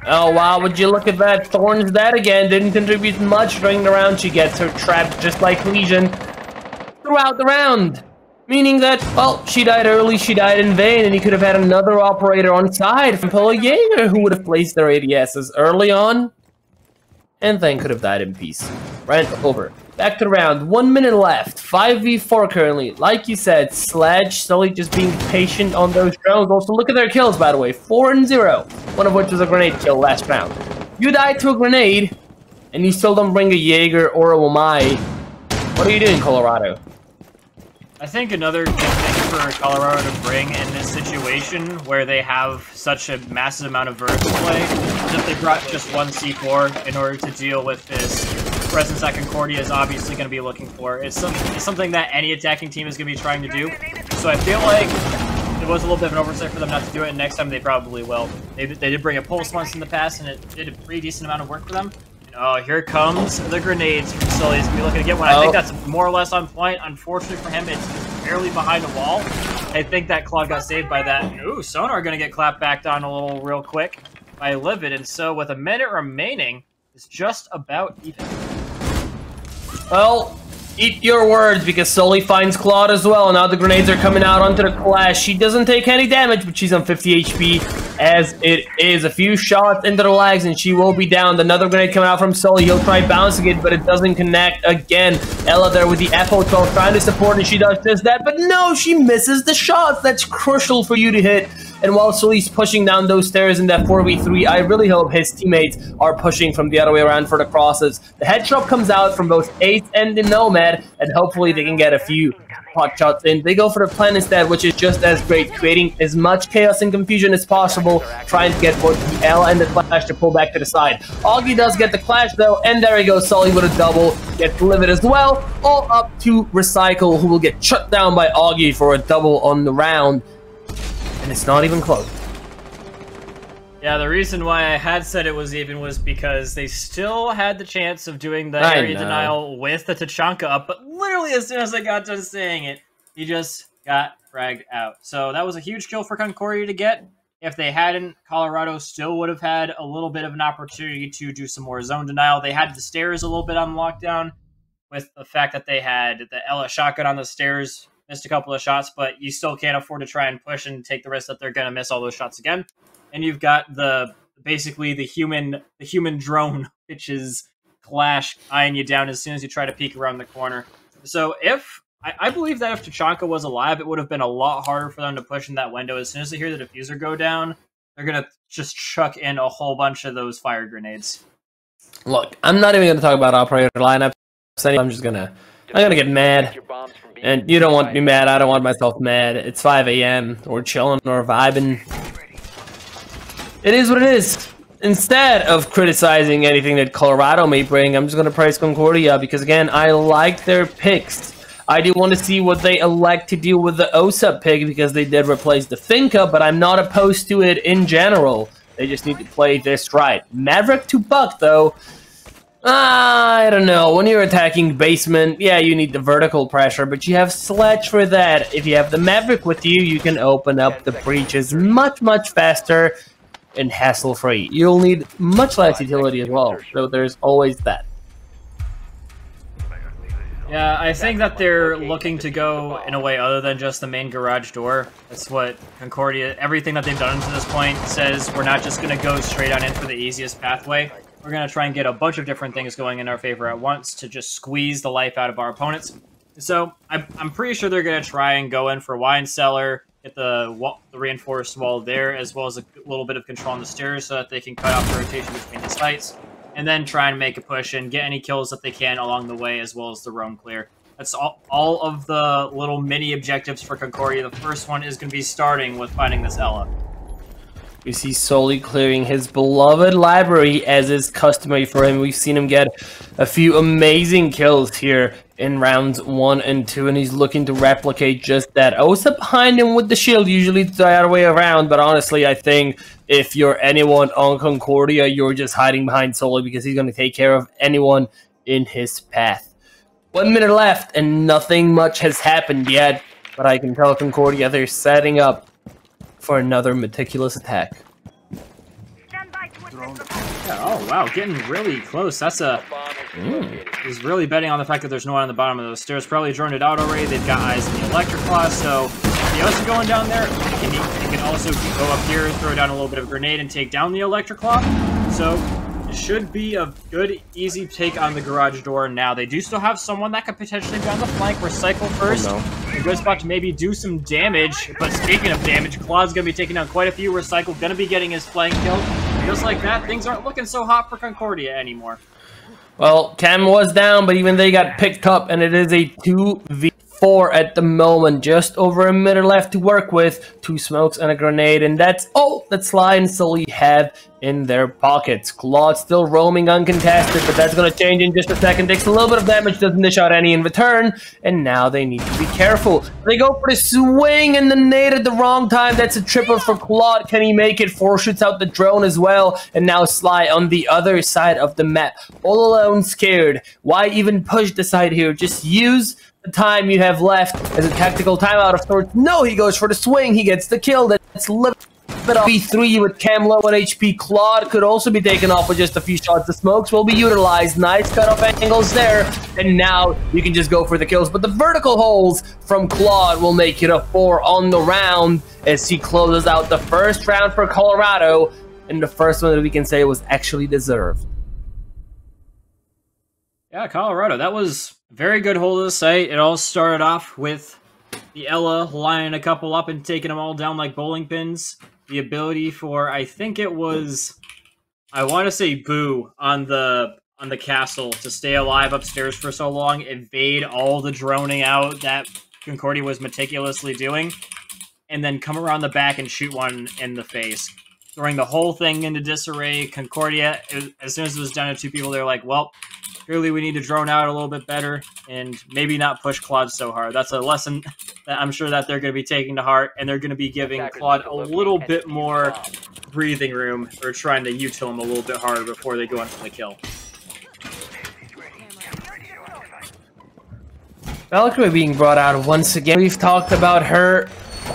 Oh, wow, would you look at that? Thorn's dead again. Didn't contribute much during the round. She gets her trapped just like Legion throughout the round. Meaning that, well, she died early, she died in vain, and he could have had another operator on side from Polo Jaeger who would have placed their ADSs early on, and then could have died in peace. Right, over. Back to the round. 1 minute left. 5v4 currently. Like you said, Sledge, Sully just being patient on those drones. Also, look at their kills, by the way. 4 and 0. One of which was a grenade kill last round. You died to a grenade, and you still don't bring a Jaeger or a Wamai. What are you doing, Colorado? I think another good thing for Colorado to bring in this situation where they have such a massive amount of vertical play is that they brought just 1 C4 in order to deal with this presence that Concordia is obviously going to be looking for. It's something that any attacking team is going to be trying to do. So I feel like it was a little bit of an oversight for them not to do it, and next time they probably will. They did bring a pulse once in the past, and it did a pretty decent amount of work for them. Oh, here comes the grenades from Sully. He's going to be looking to get one. I think that's more or less on point. Unfortunately for him, it's barely behind a wall. I think that Claude got saved by that. Ooh, Sonar going to get clapped back down a little real quick by Livid. And so with a minute remaining, it's just about even. Well, Eat your words, because Sully finds Claude as well. Now the grenades are coming out onto the Clash. She doesn't take any damage, but she's on 50 HP as it is. A few shots into the legs, and she will be down. Another grenade coming out from Sully. He'll try bouncing it, but it doesn't connect again. Ella there with the FO12 trying to support, and she does just that. But no, she misses the shots. That's crucial for you to hit. And while Sully's pushing down those stairs in that 4v3, I really hope his teammates are pushing from the other way around for the crosses. The headshot comes out from both Ace and the Nomad, and hopefully they can get a few pot shots in. They go for the plan instead, which is just as great, creating as much chaos and confusion as possible, trying to get both the Ella and the Clash to pull back to the side. Augie does get the Clash though, and there he goes, Sully with a double, gets Livid as well, all up to Recycle, who will get shut down by Augie for a double on the round. And it's not even close. Yeah, the reason why I had said it was even was because they still had the chance of doing the area denial with the Tachanka up, but literally as soon as I got done saying it, he just got fragged out. So that was a huge kill for Concordia to get. If they hadn't, Colorado still would have had a little bit of an opportunity to do some more zone denial. They had the stairs a little bit on lockdown with the fact that they had the Ella shotgun on the stairs. Missed a couple of shots, but you still can't afford to try and push and take the risk that they're going to miss all those shots again. And you've got basically the human drone, which is Clash eyeing you down as soon as you try to peek around the corner. So I believe that if Tachanka was alive, it would have been a lot harder for them to push in that window. As soon as they hear the diffuser go down, they're going to just chuck in a whole bunch of those fire grenades. Look, I'm not even going to talk about operator lineups. I'm just going to get mad. And you don't want me mad, I don't want myself mad. It's 5 AM, we're chilling or vibing. It is what it is. Instead of criticizing anything that Colorado may bring, I'm just going to praise Concordia, because again, I like their picks. I do want to see what they elect to do with the OSUP pick, because they did replace the Finca, but I'm not opposed to it in general. They just need to play this right. Maverick to Buck, though. I don't know. When you're attacking basement, yeah, you need the vertical pressure, but you have Sledge for that. If you have the Maverick with you, you can open up the breaches much, much faster and hassle-free. You'll need much less utility as well, so there's always that. Yeah, I think that they're looking to go in a way other than just the main garage door. That's what Concordia, everything that they've done to this point says we're not just going to go straight on in for the easiest pathway. We're going to try and get a bunch of different things going in our favor at once to just squeeze the life out of our opponents. So I'm pretty sure they're going to try and go in for wine cellar, get the reinforced wall there, as well as a little bit of control on the stairs so that they can cut off the rotation between the sites, and then try and make a push and get any kills that they can along the way, as well as the roam clear. That's all of the little mini objectives for Concordia. The first one is going to be starting with finding this Ella. We see Sully clearing his beloved library as is customary for him. We've seen him get a few amazing kills here in rounds 1 and 2, and he's looking to replicate just that. Osa behind him with the shield, usually the other way around, but honestly, I think if you're anyone on Concordia, you're just hiding behind Sully because he's going to take care of anyone in his path. 1 minute left, and nothing much has happened yet, but I can tell Concordia they're setting up for another meticulous attack. Yeah, oh wow, getting really close. That's he's really betting on the fact that there's no one on the bottom of those stairs. Probably droned it out already. They've got eyes in the electric class, so the Osa going down there, they can also go up here, throw down a little bit of grenade, and take down the electric claw. So it should be a good, easy take on the garage door now. They do still have someone that could potentially be on the flank. Recycle first. Oh, no. A good spot to maybe do some damage. But speaking of damage, Claw's going to be taking down quite a few. Recycle going to be getting his flank killed. Just like that, things aren't looking so hot for Concordia anymore. Well, Cam was down, but even they got picked up, and it is a 2v4 at the moment. Just over a minute left to work with. 2 smokes and a grenade, and that's all that Sly and Sully have in their pockets. Claude still roaming uncontested, but that's going to change in just a second. Takes a little bit of damage, doesn't dish out any in return, and now they need to be careful. They go for the swing and the nade at the wrong time. That's a triple for Claude. Can he make it? 4 shoots out the drone as well, and now Sly on the other side of the map. All alone, scared. Why even push the side here? Just use the time you have left as a tactical timeout of sorts. No, he goes for the swing. He gets the kill. That's But B3 with Cam low on HP, Claude could also be taken off with just a few shots. The smokes will be utilized. Nice cutoff angles there. And now you can just go for the kills. But the vertical holes from Claude will make it a 4 on the round as he closes out the first round for Colorado. And the first one that we can say was actually deserved. Yeah, Colorado. That was a very good hold of the site. It all started off with the Ella lining a couple up and taking them all down like bowling pins. The ability for, I think it was, I want to say Boo on the castle to stay alive upstairs for so long, evade all the droning out that Concordia was meticulously doing, and then come around the back and shoot one in the face, throwing the whole thing into disarray. Concordia, as soon as it was down to 2 people, they're like, well, clearly we need to drone out a little bit better and maybe not push Claude so hard. That's a lesson that I'm sure that they're going to be taking to heart, and they're going to be giving Claude a little bit more breathing room, or trying to util him a little bit harder before they go in for the kill. Valkyrie being brought out once again. We've talked about her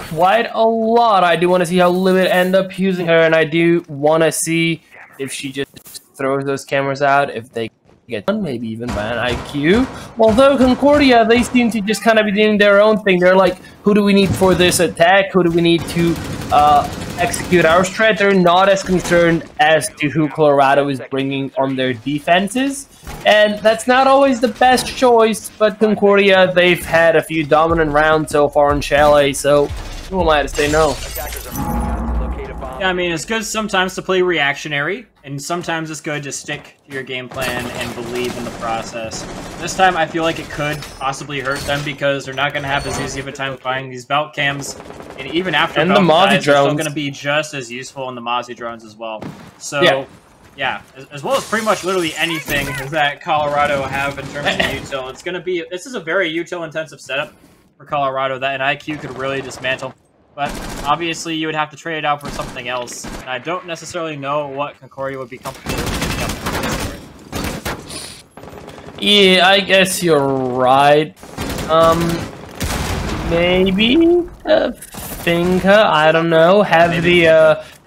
quite a lot. I do want to see how Limit end up using her, and I do want to see if she just throws those cameras out, if they get done, maybe even by an IQ. Although Concordia, they seem to just kind of be doing their own thing. They're like, who do we need for this attack? Who do we need to execute our strat? They're not as concerned as to who Colorado is bringing on their defenses. And that's not always the best choice, but Concordia, they've had a few dominant rounds so far in Chalet, so who am I to say no? Yeah, I mean, it's good sometimes to play reactionary, and sometimes it's good to stick to your game plan and believe in the process. This time, I feel like it could possibly hurt them because they're not going to have as easy of a time finding these belt cams, and even after and belt the Mozzie dies, they're drones, still going to be just as useful in the Mozzie drones as well. So, yeah, as well as pretty much literally anything that Colorado have in terms of util, it's going to be, this is a very util-intensive setup for Colorado that an IQ could really dismantle. But obviously, you would have to trade it out for something else, and I don't necessarily know what Concordia would be comfortable with. Yeah, I guess you're right. Maybe a Finca, I don't know. Have the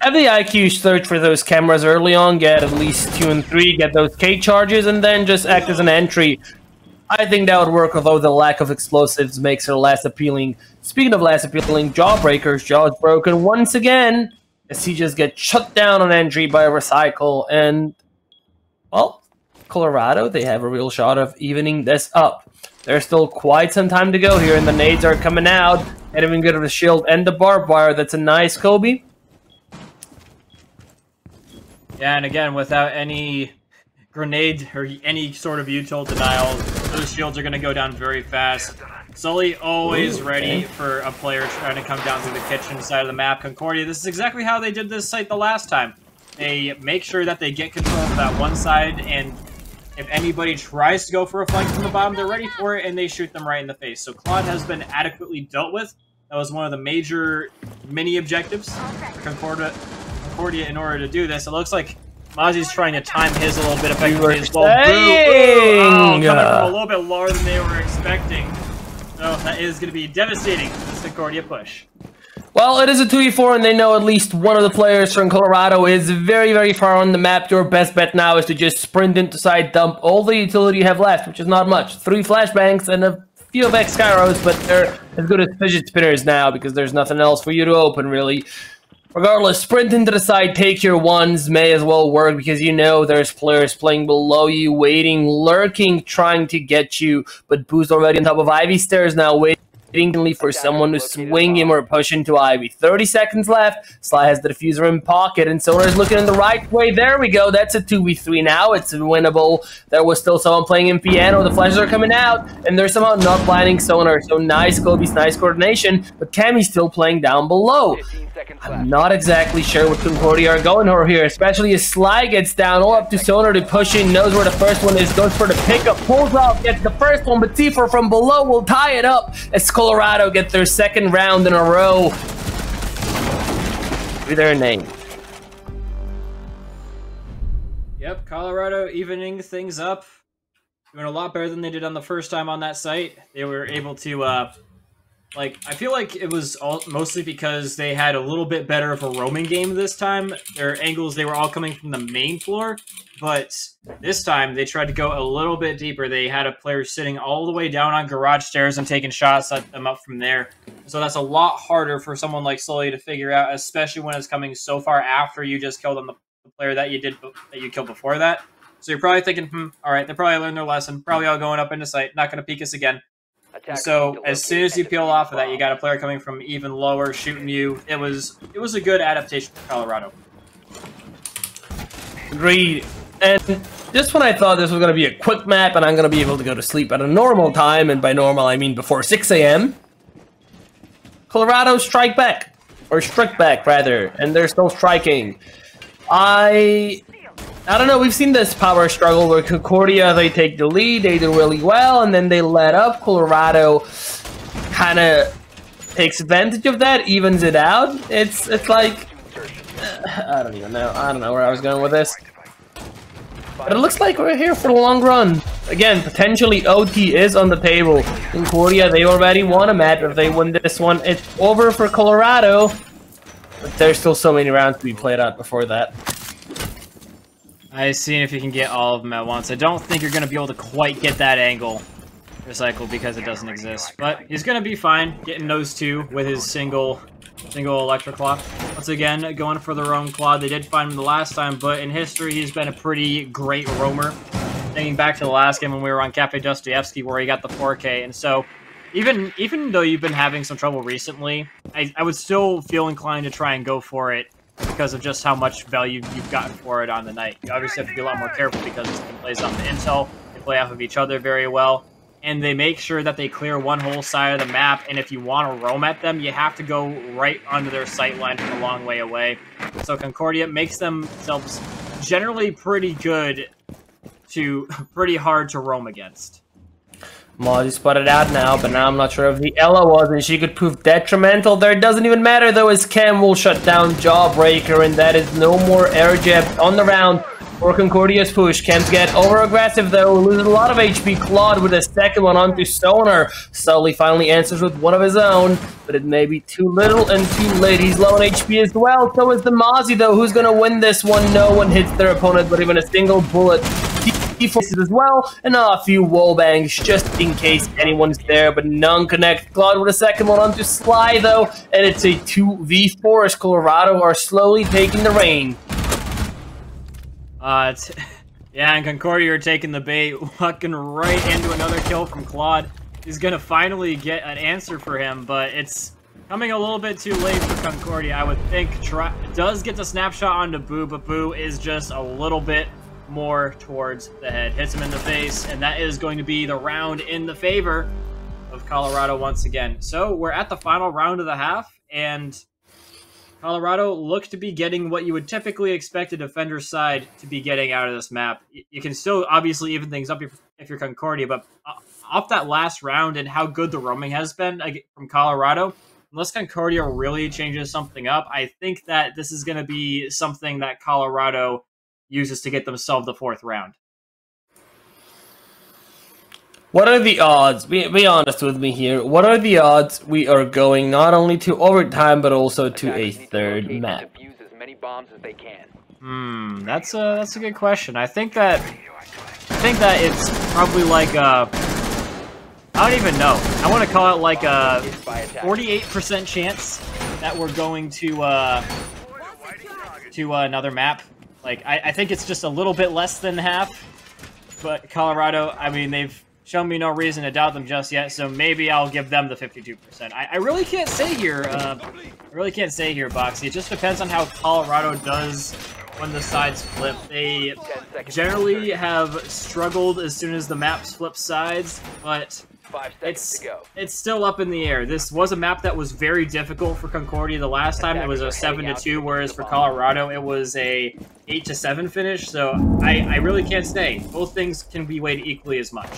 IQ search for those cameras early on, get at least 2 and 3, get those K charges, and then just act as an entry. I think that would work, although the lack of explosives makes her less appealing. Speaking of less appealing, Jawbreaker's jaw is broken once again, as he just gets shut down on entry by a Recycle, and, well, Colorado, they have a real shot of evening this up. There's still quite some time to go here, and the nades are coming out, and even good of the shield and the barbed wire. That's a nice Kobe. Yeah, and again, without any grenade or any sort of util denial, those shields are going to go down very fast. Sully always ready for a player trying to come down through the kitchen side of the map. Concordia, this is exactly how they did this site the last time. They make sure that they get control of that one side, and if anybody tries to go for a flank from the bottom, they're ready for it, and they shoot them right in the face. So Claude has been adequately dealt with. That was one of the major mini objectives for Concordia in order to do this. It looks like Mozzie's trying to time his a little bit effectively as well. Oh, coming from a little bit lower than they were expecting. So that is going to be devastating for this Concordia push. Well, it is a 2v4, and they know at least one of the players from Colorado is very, very far on the map. Your best bet now is to just sprint into side, dump all the utility you have left, which is not much. 3 flashbangs and a few of X-Skyros, but they're as good as fidget spinners now because there's nothing else for you to open, really. Regardless, sprint into the side, take your ones, may as well work because you know there's players playing below you, waiting, lurking, trying to get you, but Boo's already on top of Ivy stairs now, waiting for someone to swing him or push into Ivy. 30 seconds left. Sly has the diffuser in pocket, and Solar's looking in the right way. There we go. That's a 2v3 now. It's winnable. There was still someone playing in piano. The flashes are coming out, and they're somehow not blinding Sonar. So nice, Kobe's nice coordination, but Cammy's still playing down below. I'm not exactly sure what Concordia are going for here, especially as Sly gets down, all up to Sonar to push in, knows where the first one is, goes for the pickup, pulls off, gets the first one, but T4 from below will tie it up as Colorado get their second round in a row with their name. Yep, Colorado evening things up, doing a lot better than they did on the first time on that site. They were able to Like, I feel like it was mostly because they had a little bit better of a roaming game this time. Their angles, they were all coming from the main floor, but this time they tried to go a little bit deeper. They had a player sitting all the way down on garage stairs and taking shots at them up from there. So that's a lot harder for someone like Sully to figure out, especially when it's coming so far after you just killed on the player that you killed before that. So you're probably thinking, all right, they probably learned their lesson. Probably all going up into sight. Not going to peek us again. So as soon as you peel off of that, you got a player coming from even lower shooting you. It was a good adaptation for Colorado. Agreed. And just when I thought this was going to be a quick map and I'm going to be able to go to sleep at a normal time, and by normal I mean before 6 a.m., Colorado strike back. Or strike back, rather. And they're still striking. I don't know, we've seen this power struggle where Concordia, they take the lead, they do really well, and then they let up. Colorado kind of takes advantage of that, evens it out. It's like, I don't even know. I don't know where I was going with this. But it looks like we're here for the long run. Again, potentially OT is on the table. Concordia, they already won a map. If they win this one, it's over for Colorado. But there's still so many rounds to be played out before that. I see if you can get all of them at once. I don't think you're going to be able to quite get that angle recycled because it doesn't exist. But he's going to be fine getting those two with his single electric claw. Once again, going for the roam claw. They did find him the last time, but in history, he's been a pretty great roamer. Thinking back to the last game when we were on Cafe Dostoevsky where he got the 4K. And so even though you've been having some trouble recently, I would still feel inclined to try and go for it, because of just how much value you've gotten for it on the night. You obviously have to be a lot more careful because this thing plays off the intel, they play off of each other very well, and they make sure that they clear one whole side of the map, and if you want to roam at them, you have to go right under their sight line from a long way away. So Concordia makes themselves generally pretty hard to roam against. Mozzie spotted out now, but now I'm not sure if the Ella was, and she could prove detrimental there. It doesn't even matter, though, as Cam will shut down Jawbreaker, and that is no more air jab on the round for Concordia's push. Cam's get over-aggressive, though, loses a lot of HP. Claude with a second one onto Sonar. Sully finally answers with one of his own, but it may be too little and too late. He's low on HP as well, so is the Mozzie, though. Who's going to win this one? No one hits their opponent, but even a single bullet. He forces as well, and a few wall bangs just in case anyone's there, but none connect. Claude with a second one onto Sly, though, and it's a 2v4 as Colorado are slowly taking the reign. Yeah, and Concordia are taking the bait, walking right into another kill from Claude. He's gonna finally get an answer for him, but it's coming a little bit too late for Concordia. I would think does get the snapshot onto Boo, but Boo is just a little bit more towards the head. Hits him in the face, and that is going to be the round in the favor of Colorado once again. So we're at the final round of the half, and Colorado looked to be getting what you would typically expect a defender's side to be getting out of this map. You can still obviously even things up if you're Concordia, but off that last round and how good the roaming has been from Colorado, unless Concordia really changes something up, I think that this is going to be something that Colorado uses to get themselves the fourth round. What are the odds? Be honest with me here. What are the odds we are going not only to overtime but also to a third map? That's a good question. I think that it's probably like a, I don't even know. I want to call it like a 48% chance that we're going to another map. Like, I think it's just a little bit less than half, but Colorado, I mean, they've shown me no reason to doubt them just yet, so maybe I'll give them the 52%. I really can't say here, Boxy. It just depends on how Colorado does when the sides flip. They generally have struggled as soon as the maps flip sides, but it's still up in the air. This was a map that was very difficult for Concordia the last time. It was a 7-2, whereas for Colorado it was a 8-7 finish. So I really can't say. Both things can be weighed equally as much.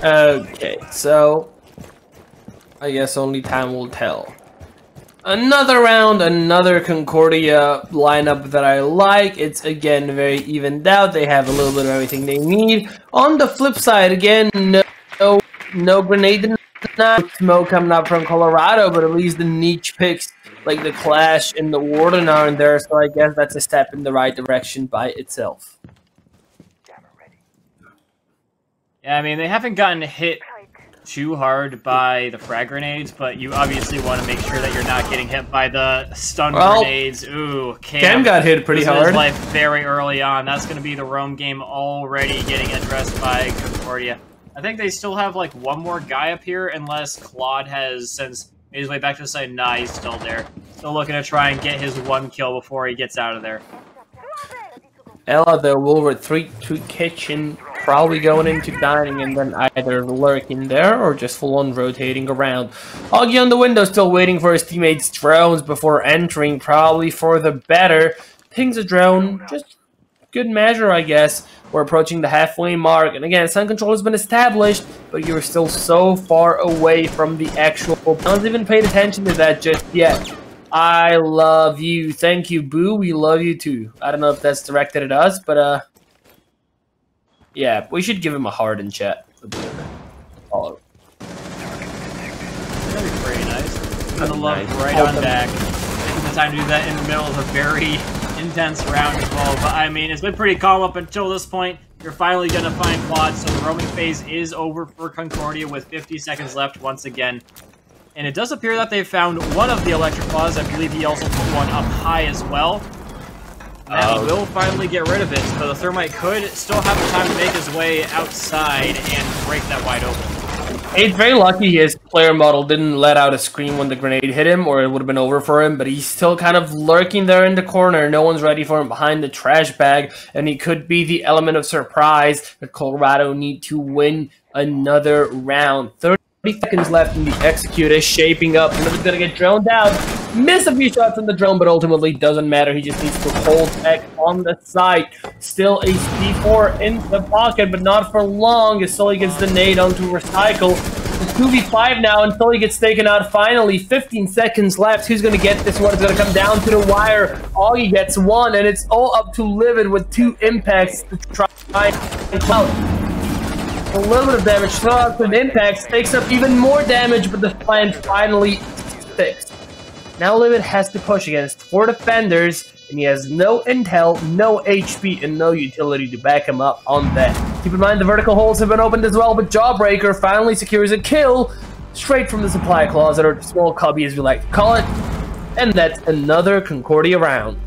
Okay, so I guess only time will tell. Another round, another Concordia lineup that I like. It's again very evened out. They have a little bit of everything they need. On the flip side, again, no grenade not smoke coming up from Colorado, but at least the niche picks like the Clash and the Warden are in there, so I guess that's a step in the right direction by itself. Yeah, I mean, they haven't gotten hit too hard by the frag grenades, but you obviously want to make sure that you're not getting hit by the stun grenades. Ooh, Cam got hit pretty hard. His life very early on. That's going to be the roam game already getting addressed by Concordia. I think they still have like one more guy up here, unless Claude has since made his way back to the side. Nah, he's still there. Still looking to try and get his one kill before he gets out of there. Ella, though, will retreat to kitchen, probably going into dining and then either lurking there or just full-on rotating around. Augie on the window, still waiting for his teammates' drones before entering, probably for the better. Pings a drone, just good measure, I guess. We're approaching the halfway mark, and again, sun control has been established, but you're still so far away from the actual... No one's even paid attention to that just yet. I love you. Thank you, Boo. We love you too. I don't know if that's directed at us, but yeah, we should give him a heart in chat. Follow. That'd be pretty nice. The love right on back. Taking the time to do that in the middle of a very intense round as well. But I mean, it's been pretty calm up until this point. You're finally gonna find Claude, so the roaming phase is over for Concordia with 50 seconds left once again. And it does appear that they've found one of the electric claws. I believe he also put one up high as well. That will finally get rid of it, but the thermite could still have the time to make his way outside and break that wide open. He's very lucky his player model didn't let out a scream when the grenade hit him, or it would have been over for him, but he's still kind of lurking there in the corner. No one's ready for him behind the trash bag, and he could be the element of surprise that Colorado need to win another round. 30 seconds left in the execute is shaping up. Another's gonna get droned out. Miss a few shots on the drone, but ultimately doesn't matter. He just needs to hold back on the site. Still a C4 in the pocket, but not for long as Sully gets the nade onto Recycle. It's 2v5 now until he gets taken out finally. 15 seconds left. Who's gonna get this one? It's gonna come down to the wire. Augie gets one, and it's all up to Livid with 2 impacts to try and clout. A little bit of damage, throw out some impacts, takes up even more damage, but the plan finally sticks. Now Livid has to push against 4 defenders, and he has no intel, no HP, and no utility to back him up on that. Keep in mind the vertical holes have been opened as well, but Jawbreaker finally secures a kill straight from the supply closet, or the small cubby as we like to call it, and that's another Concordia round.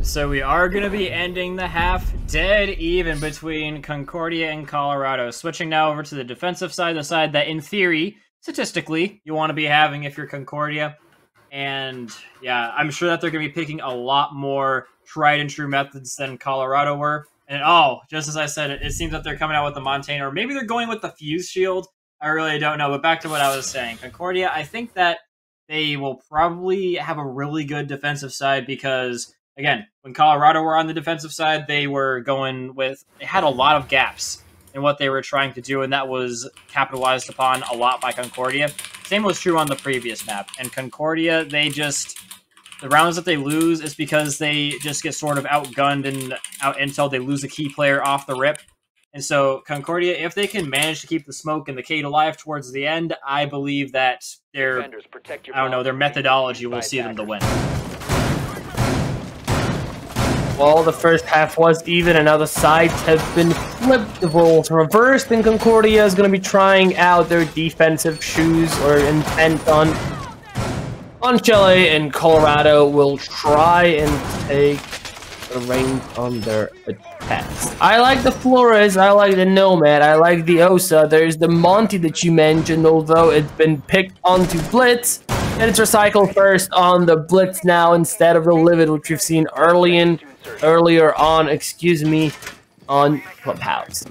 So we are going to be ending the half dead even between Concordia and Colorado. Switching now over to the defensive side, the side that in theory, statistically, you want to be having if you're Concordia. And yeah, I'm sure that they're going to be picking a lot more tried and true methods than Colorado were. And oh, just as I said, it seems that they're coming out with the Montana, or maybe they're going with the Fuse Shield. I really don't know. But back to what I was saying. Concordia, I think that they will probably have a really good defensive side because... Again, when Colorado were on the defensive side, they had a lot of gaps in what they were trying to do, and that was capitalized upon a lot by Concordia. Same was true on the previous map. And Concordia, the rounds that they lose is because they just get sort of outgunned and out intel. They lose a key player off the rip. And so Concordia, if they can manage to keep the smoke and the Kate alive towards the end, I believe that their methodology will see them to win. Well, the first half was even, and now the sides have been flipped. The roles reversed, and Concordia is going to be trying out their defensive shoes or intent on Chile, and Colorado will try and take the reins on their attacks. I like the Flores, I like the Nomad, I like the Osa. There's the Monty that you mentioned, although it's been picked onto Blitz, and it's Recycled first on the Blitz now instead of the Livid, which we've seen earlier on Clubhouse.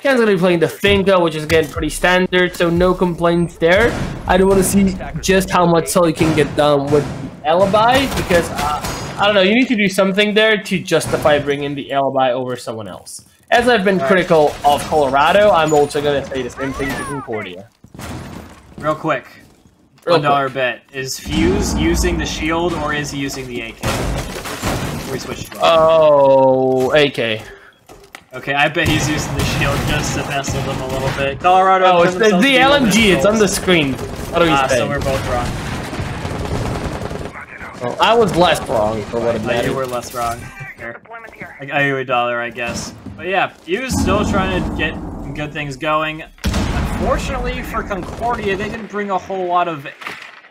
Ken's gonna be playing the Finca, which is again pretty standard, so no complaints there. I do want to see just how much Sully can get done with the Alibi, because I don't know, you need to do something there to justify bringing the Alibi over someone else. As I've been critical of Colorado, I'm also gonna say the same thing to Concordia. Real quick. $1 bet. Is Fuse using the shield or is he using the AK? We switched to AK. Okay, I bet he's using the shield just to mess with them a little bit. Colorado. Oh, it's the LMG. It's on the screen. What are you saying? So we're both wrong. Well, I was less wrong for what it mattered. You were less wrong. I owe you $1, I guess. But yeah, he was still trying to get some good things going. Unfortunately for Concordia, they didn't bring a whole lot of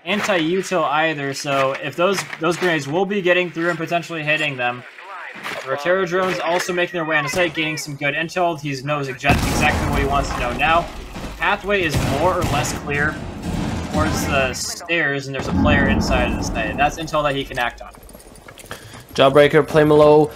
anti-util either, so if those grenades will be getting through and potentially hitting them. The Rotero drones also making their way on the site, gaining some good intel. He knows exactly what he wants to know now. The pathway is more or less clear towards the stairs, and there's a player inside of the site. That's intel that he can act on. Jawbreaker playing low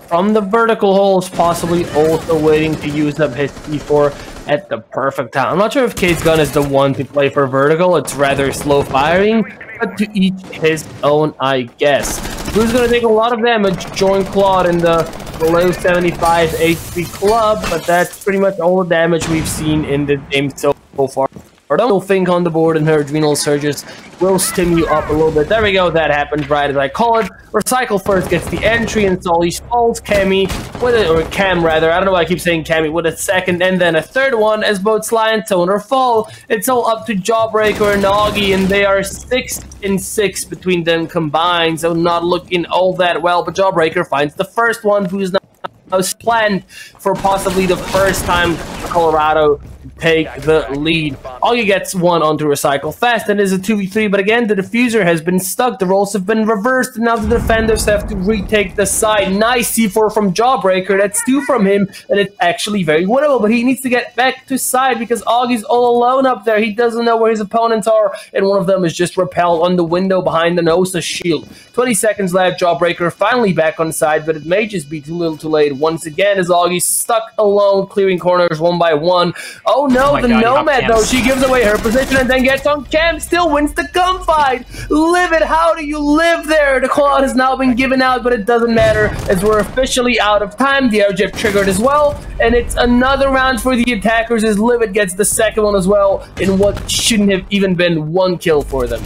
from the vertical holes, possibly also waiting to use up his C4 at the perfect time. I'm not sure if Kate's gun is the one to play for vertical. It's rather slow firing, but to each his own, I guess. Who's going to take a lot of damage? Join Claude in the below 75 HP club, but that's pretty much all the damage we've seen in the game so far. Don't think on the board, and her adrenal surges will stim you up a little bit. There we go, that happens right as I call it. Recycle first gets the entry, and Solly falls Cammy with it, or Cam rather. I don't know why I keep saying Cammy, with a second and then a third one as both Sly and Toner fall. It's all up to Jawbreaker and Augie, and they are 6-6 between them combined, so not looking all that well. But Jawbreaker finds the first one, who's now planned for possibly the first time Colorado take the lead. Augie gets one onto Recycle fast and is a 2v3, but again, the diffuser has been stuck. The roles have been reversed, and now the defenders have to retake the side. Nice C4 from Jawbreaker. That's 2 from him, and it's actually very winnable, but he needs to get back to side because Augie's all alone up there. He doesn't know where his opponents are, and one of them is just repelled on the window behind the Nosa shield. 20 seconds left. Jawbreaker finally back on side, but it may just be too little too late. Once again, as Augie's stuck alone, clearing corners one by one. Oh no, the Nomad though, she gives away her position and then gets on Cam, still wins the gunfight. Livid, how do you live there? The call has now been given out, but it doesn't matter as we're officially out of time. The airjet triggered as well, and it's another round for the attackers as Livid gets the second one as well in what shouldn't have even been 1 kill for them.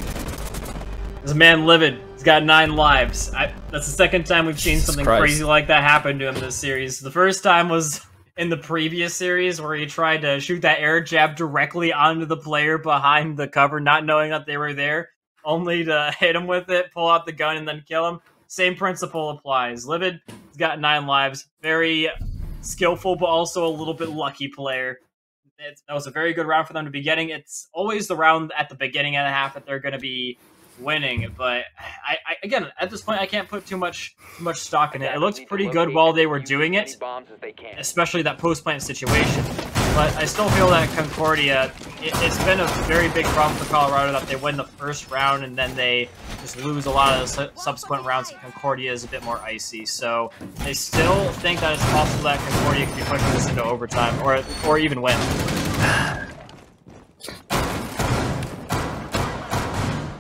This man Livid, he's got 9 lives. That's the second time we've seen something crazy like that happen to him this series. The first time was in the previous series where he tried to shoot that air jab directly onto the player behind the cover, not knowing that they were there, only to hit him with it, pull out the gun, and then kill him. Same principle applies. Livid, he's got 9 lives. Very skillful, but also a little bit lucky player. That was a very good round for them to be getting. It's always the round at the beginning of the half that they're going to be winning, but I again, at this point, I can't put too much stock in it. It looked pretty good while they were doing it, especially that post-plant situation. But I still feel that Concordia, it's been a very big problem for Colorado that they win the first round and then they just lose a lot of the subsequent rounds, and Concordia is a bit more icy. So they still think that it's possible that Concordia could be pushing this into overtime or even win.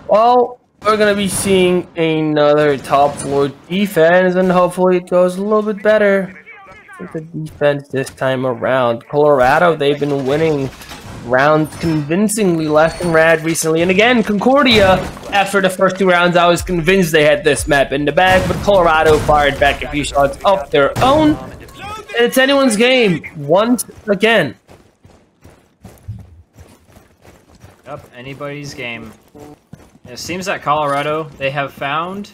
Well, we're going to be seeing another top floor defense, and hopefully it goes a little bit better for the defense this time around. Colorado, they've been winning rounds convincingly left and right recently. And again, Concordia, after the first 2 rounds, I was convinced they had this map in the bag, but Colorado fired back a few shots of their own. And it's anyone's game once again. Yep, anybody's game. It seems that Colorado, they have found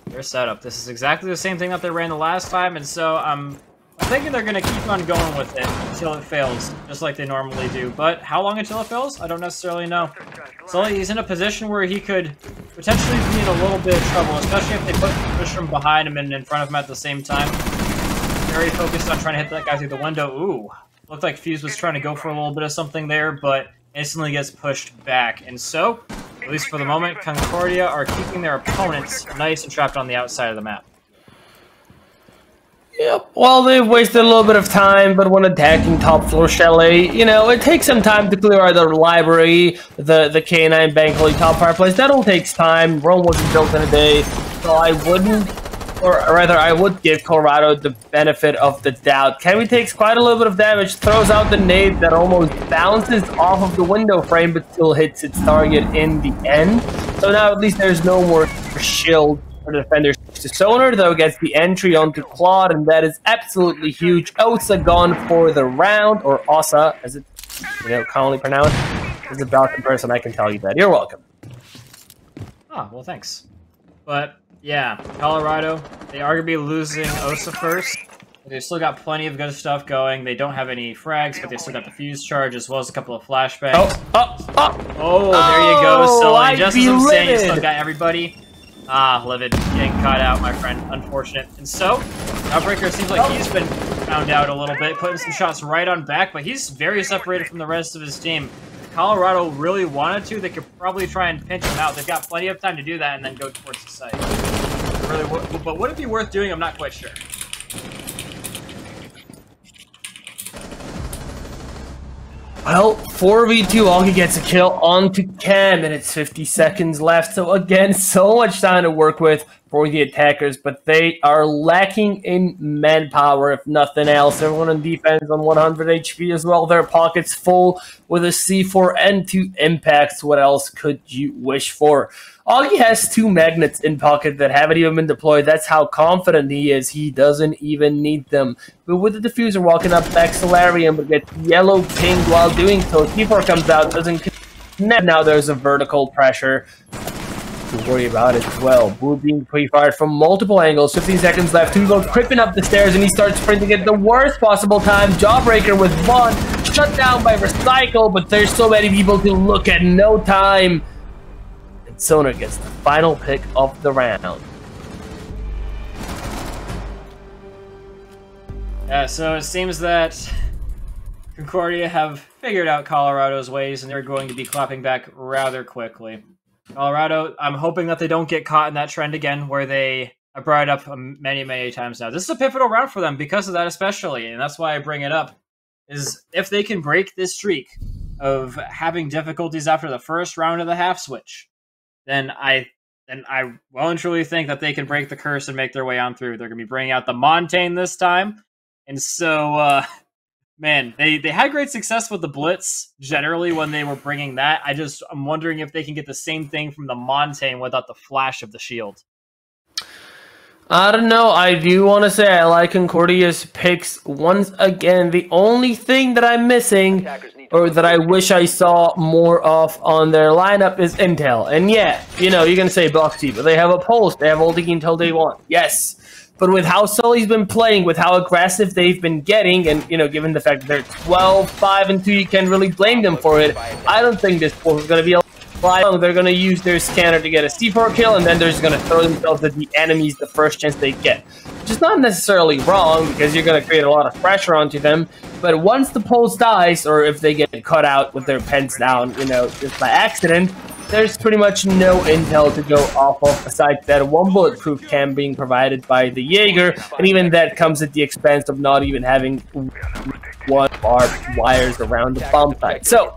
their setup. This is exactly the same thing that they ran the last time, and so I'm thinking they're going to keep on going with it until it fails, just like they normally do. But how long until it fails? I don't necessarily know. Sully, he's in a position where he could potentially be in a little bit of trouble, especially if they push from behind him and in front of him at the same time. Very focused on trying to hit that guy through the window. Ooh, looked like Fuse was trying to go for a little bit of something there, but instantly gets pushed back. And so, at least for the moment, Concordia are keeping their opponents nice and trapped on the outside of the map. Yep, well, they've wasted a little bit of time, but when attacking top floor Chalet, you know, it takes some time to clear out the library, the K9 Bankley top fireplace. That all takes time. Rome wasn't built in a day, so I wouldn't, or rather, I would give Colorado the benefit of the doubt. Cammy takes quite a little bit of damage, throws out the nade that almost bounces off of the window frame, but still hits its target in the end. So now at least there's no more shield for the defenders to Sonar, though, gets the entry onto Claude, and that is absolutely huge. Osa gone for the round, or Osa, as it's commonly pronounced. As a Belgian person, I can tell you that. You're welcome. Oh, well, thanks. But, yeah, Colorado, they are going to be losing Osa first. They've still got plenty of good stuff going. They don't have any frags, but they still got the fuse charge as well as a couple of flashbangs. Oh, there you go, Sully. Just as I'm saying, you still got everybody. Ah, Livid getting caught out, my friend. Unfortunate. And so, Outbreaker seems like he's been found out a little bit, putting some shots right on back, but he's very separated from the rest of his team. If Colorado really wanted to, they could probably try and pinch him out. They've got plenty of time to do that and then go towards the site. But would it be worth doing? I'm not quite sure. Well, 4v2, Augie gets a kill onto Cam, and it's 50 seconds left. So again, so much time to work with for the attackers, but they are lacking in manpower, if nothing else. Everyone on defense on 100 HP as well. Their pockets full with a C4 and 2 impacts. What else could you wish for? Augie has 2 magnets in pocket that haven't even been deployed. That's how confident he is. He doesn't even need them. But with the diffuser walking up back Solarium, but gets yellow pinged while doing so. C4 comes out, doesn't connect. Now there's a vertical pressure to worry about as well. Blue being pre-fired from multiple angles. 15 seconds left. Hugo creeping up the stairs, and he starts sprinting at the worst possible time. Jawbreaker with 1. Shut down by Recycle, but there's so many people to look at. No time. Sonar gets the final pick of the round. Yeah, so it seems that Concordia have figured out Colorado's ways, and they're going to be clapping back rather quickly. Colorado, I'm hoping that they don't get caught in that trend again, where I brought it up many, many times now. This is a pivotal round for them because of that especially, and that's why I bring it up, is if they can break this streak of having difficulties after the first round of the half switch, then I well and truly think that they can break the curse and make their way on through. They're going to be bringing out the Montaigne this time. And so, man, they had great success with the Blitz, generally, when they were bringing that. I'm wondering if they can get the same thing from the Montaigne without the flash of the shield. I don't know. I do want to say I like Concordia's picks once again. The only thing that I'm missing, or that I wish I saw more of on their lineup, is intel. And yeah, you're going to say Boxy, but they have a Pulse. They have ulti until day 1. Yes. But with how Sully's been playing, with how aggressive they've been getting, and, given the fact that they're 12, 5, and 2, you can't really blame them for it. I don't think this Pulse is going to be long. They're going to use their scanner to get a C4 kill, and then they're just going to throw themselves at the enemies the first chance they get. Which is not necessarily wrong, because you're going to create a lot of pressure onto them. But once the Pulse dies, or if they get cut out with their pens down, just by accident, there's pretty much no intel to go off of besides that 1 bulletproof cam being provided by the Jaeger, and even that comes at the expense of not even having 1 barbed wires around the bomb site. So,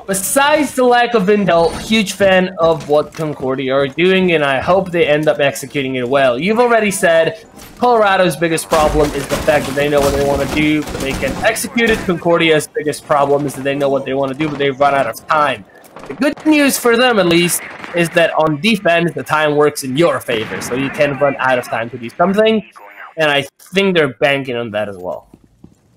besides the lack of intel, huge fan of what Concordia are doing, and I hope they end up executing it well. You've already said Colorado's biggest problem is the fact that they know what they want to do, but they can execute it. Concordia's biggest problem is that they know what they want to do, but they've run out of time. The good news for them, at least, is that on defense, the time works in your favor, so you can run out of time to do something, and I think they're banking on that as well.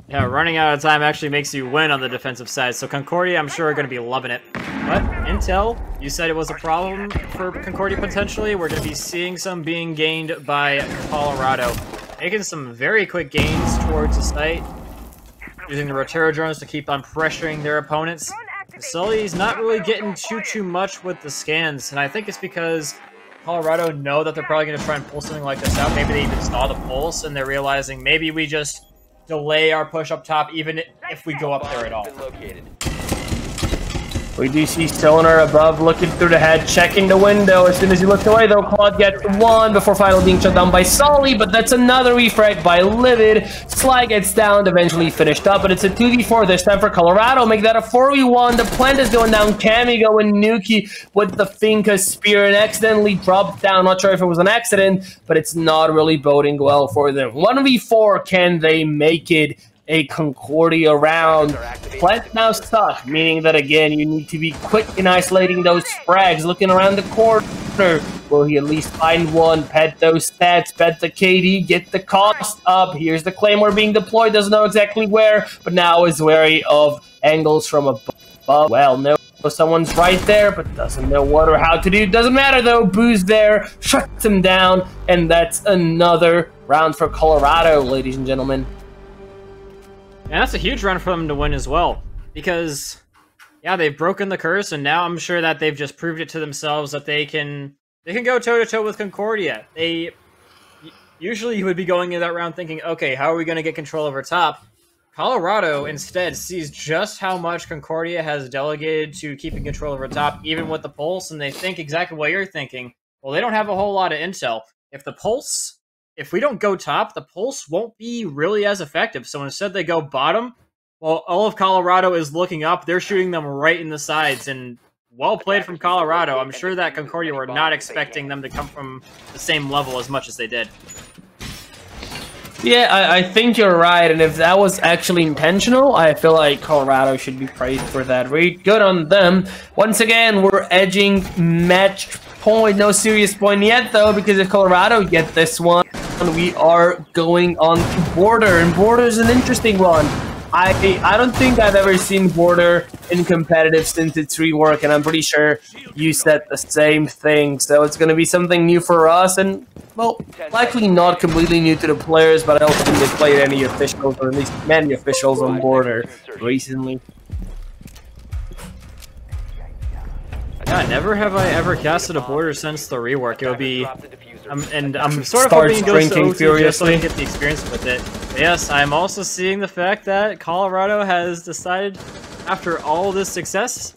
Yeah, running out of time actually makes you win on the defensive side, so Concordia, I'm sure, are going to be loving it. But, Intel, you said it was a problem for Concordia potentially. We're going to be seeing some being gained by Colorado. Making some very quick gains towards the site, using the Rotero drones to keep on pressuring their opponents. Sully's not really getting too much with the scans, and I think it's because Colorado know that they're probably going to try and pull something like this out. Maybe they even saw the pulse, and they're realizing maybe we just delay our push up top, even if we go up there at all. We do see Sonar above, looking through the head, checking the window. As soon as he looks away, though, Claude gets 1 before finally being shut down by Sully, but that's another refrag by Livid. Sly gets down, eventually finished up, but it's a 2v4 this time for Colorado. Make that a 4v1. The plant is going down. Camigo and Nuki with the Finka spear and accidentally dropped down. Not sure if it was an accident, but it's not really boding well for them. 1v4, can they make it a Concordia round? Plant now stuck, meaning that again you need to be quick in isolating those frags, looking around the corner. Will he at least find one? Pet those stats, pet the KD, get the cost up. Here's the Claymore being deployed, doesn't know exactly where, but now is wary of angles from above. Well, no, someone's right there, but doesn't know what or how to do. Doesn't matter though, Boo's there, shuts him down, and that's another round for Colorado, ladies and gentlemen. And that's a huge run for them to win as well, because yeah, they've broken the curse, and now I'm sure that they've just proved it to themselves that they can go toe-to-toe with Concordia. Usually you would be going into that round thinking, okay, how are we going to get control over top? Colorado instead sees just how much Concordia has delegated to keeping control over top, even with the Pulse, and they think exactly what you're thinking. Well, they don't have a whole lot of intel. If we don't go top, the Pulse won't be really as effective. So instead they go bottom. Well, all of Colorado is looking up. They're shooting them right in the sides, and well played from Colorado. I'm sure that Concordia were not expecting them to come from the same level as much as they did. Yeah, I think you're right, and if that was actually intentional, I feel like Colorado should be praised for that. Very good on them. Once again, we're edging match point. No serious point yet, though, because if Colorado get this one, we are going on to Border, and Border's an interesting one. I don't think I've ever seen Border in competitive since its rework, and I'm pretty sure you said the same thing. So it's going to be something new for us, and, well, likely not completely new to the players, but I don't think they played any officials, or at least many officials on Border recently. Yeah, never have I ever casted a Border since the rework. It would be... and I'm sort of hoping it goes to OT just so I can get the experience with it. But yes, I'm also seeing the fact that Colorado has decided, after all this success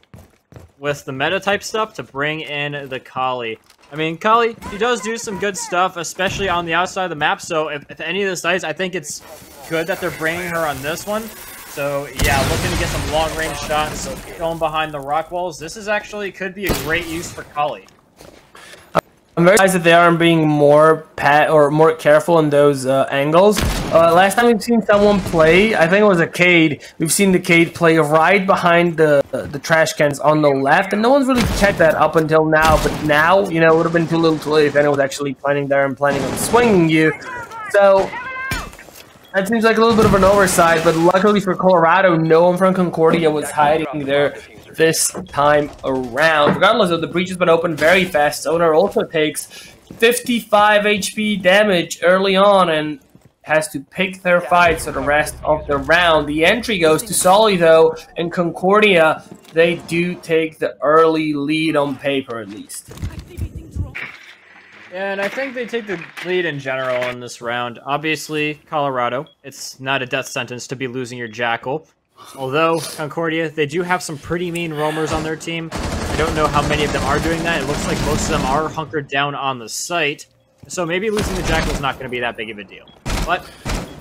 with the meta-type stuff, to bring in the Kali. I mean, Kali, she does do some good stuff, especially on the outside of the map, so if any of the sites, I think it's good that they're bringing her on this one. So yeah, looking to get some long-range shots, going behind the rock walls. This is actually, could be a great use for Kali. I'm very surprised that they aren't being more more careful in those angles. Last time we've seen someone play, I think it was a Cade. We've seen the Cade play right behind the trash cans on the left, and no one's really checked that up until now. But now, you know, it would have been too little too late if anyone was actually planning there and planning on swinging you. So that seems like a little bit of an oversight, but luckily for Colorado, no one from Concordia was hiding there this time around. Regardless of the breach has been opened very fast, Sonar also takes 55 HP damage early on and has to pick their fights for the rest of the round. The entry goes to Solly though, and Concordia, they do take the early lead on paper at least. Yeah, and I think they take the lead in general in this round. Obviously, Colorado, it's not a death sentence to be losing your Jackal. Although, Concordia, they do have some pretty mean roamers on their team. I don't know how many of them are doing that. It looks like most of them are hunkered down on the site. So maybe losing the Jackal is not going to be that big of a deal. But,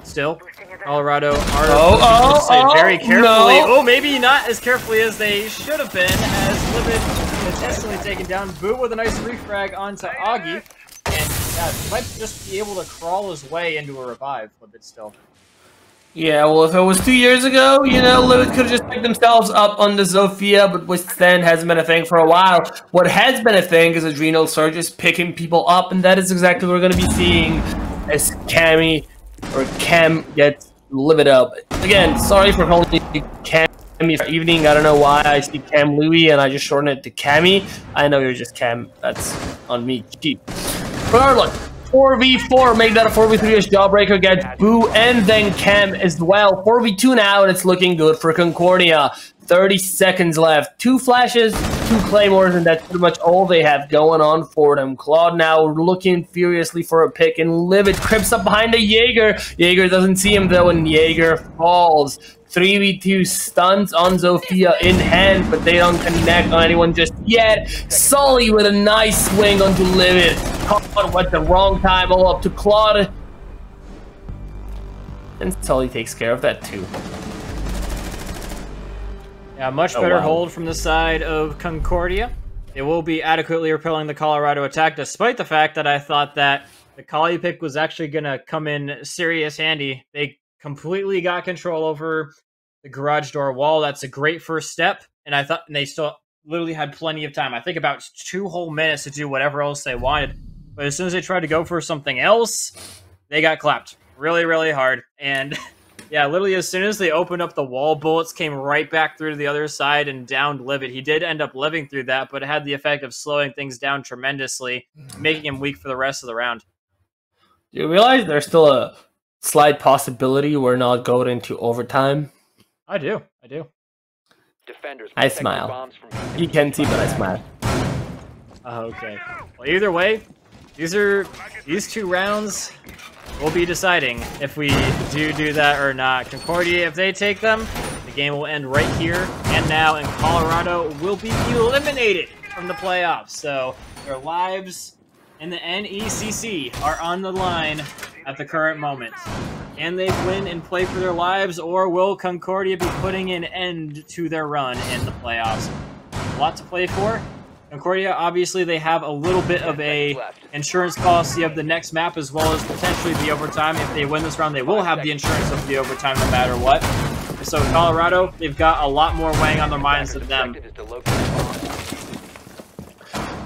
still, Colorado are very carefully. No. Oh, maybe not as carefully as they should have been, as Livid is instantly taken down. Boo with a nice refrag onto Augie. And yeah, he might just be able to crawl his way into a revive, Livid still. Yeah, well, if it was 2 years ago, you know, Livid could have just picked themselves up on the Zofia, but Withstand hasn't been a thing for a while. What has been a thing is Adrenal Surges picking people up, and that is exactly what we're going to be seeing as Cam gets Livid up. Again, sorry for calling it Cammy for evening. I don't know why I see Cam Louie and I just shorten it to Cammy. I know you're just Cam. That's on me. Cheap. Regardless, 4v4, make that a 4v3 as Jawbreaker gets Boo and then Cam as well. 4v2 now, and it's looking good for Concordia. 30 seconds left. 2 flashes, 2 claymores, and that's pretty much all they have going on for them. Claude now looking furiously for a pick, and Livid creeps up behind a Jaeger. Jaeger doesn't see him though, and Jaeger falls. 3v2 stuns on Zofia in hand, but they don't connect on anyone just yet. Sully with a nice swing onto Livid. Caught at the wrong time, all up to Claude. And Sully takes care of that too. Yeah, much better hold from the side of Concordia. It will be adequately repelling the Colorado attack, despite the fact that I thought that the Kali pick was actually going to come in serious handy. They completely got control over the garage door wall. That's a great first step, and I thought they still literally had plenty of time. I think about 2 whole minutes to do whatever else they wanted. But as soon as they tried to go for something else, they got clapped really, really hard. And yeah, literally as soon as they opened up the wall, bullets came right back through to the other side and downed Livid. He did end up living through that, but it had the effect of slowing things down tremendously, making him weak for the rest of the round. Do you realize there's still a slight possibility we're not going into overtime? I do. Defenders, I protect the smile. bombs from You can't see, but I smile. Okay. Well, either way, these 2 rounds will be deciding if we do that or not. Concordia, if they take them, the game will end right here and now, and Colorado will be eliminated from the playoffs. So their lives in the NECC are on the line at the current moment. Can they win and play for their lives, or will Concordia be putting an end to their run in the playoffs? A lot to play for. Concordia, obviously, they have a little bit of a insurance policy of the next map, as well as potentially the overtime. If they win this round, they will have the insurance of the overtime no matter what. So Colorado, they've got a lot more weighing on their minds than them.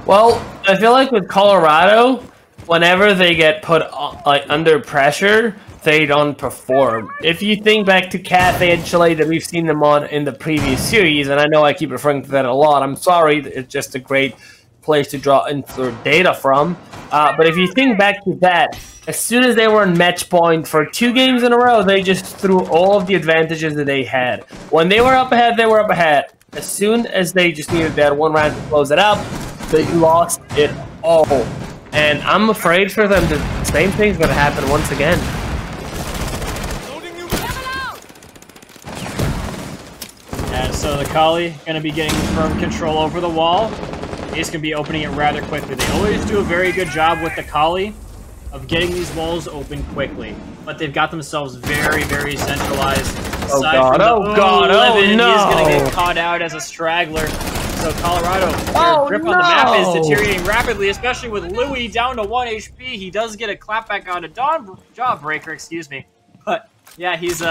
Well, I feel like with Colorado, whenever they get put under pressure, they don't perform. If you think back to Cathay and Chile that we've seen them on in the previous series, and I know I keep referring to that a lot, I'm sorry, it's just a great place to draw insular data from. But if you think back to that, as soon as they were in match point for 2 games in a row, they just threw all of the advantages that they had. When they were up ahead, they were up ahead. As soon as they just needed that 1 round to close it up, they lost it all. And I'm afraid for them the same thing's going to happen once again. And so the Kali going to be getting firm control over the wall. He's going to be opening it rather quickly. They always do a very good job with the Kali of getting these walls open quickly. But they've got themselves very, very centralized. Oh god, oh god, oh no! He's going to get caught out as a straggler. So Colorado, their grip on the map is deteriorating rapidly, especially with Louis down to 1 HP. He does get a clapback on a Jawbreaker, excuse me. But yeah, he's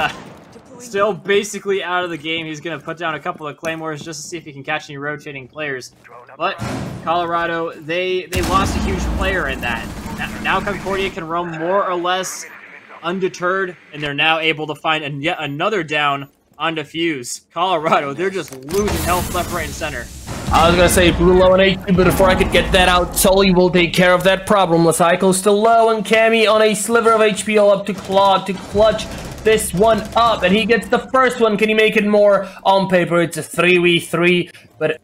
still basically out of the game. He's going to put down a couple of Claymores just to see if he can catch any rotating players. But Colorado, they lost a huge player in that. Now Concordia can roam more or less undeterred, and they're now able to find yet another down on defuse. Colorado, they're just losing health left, right, and center. I was gonna say blue low on HP, but before I could get that out, Sully will take care of that problem. Lacycle's still low, and Cammy on a sliver of HP, all up to Claude to clutch this one up, and he gets the first one. Can he make it more? On paper, it's a 3v3, but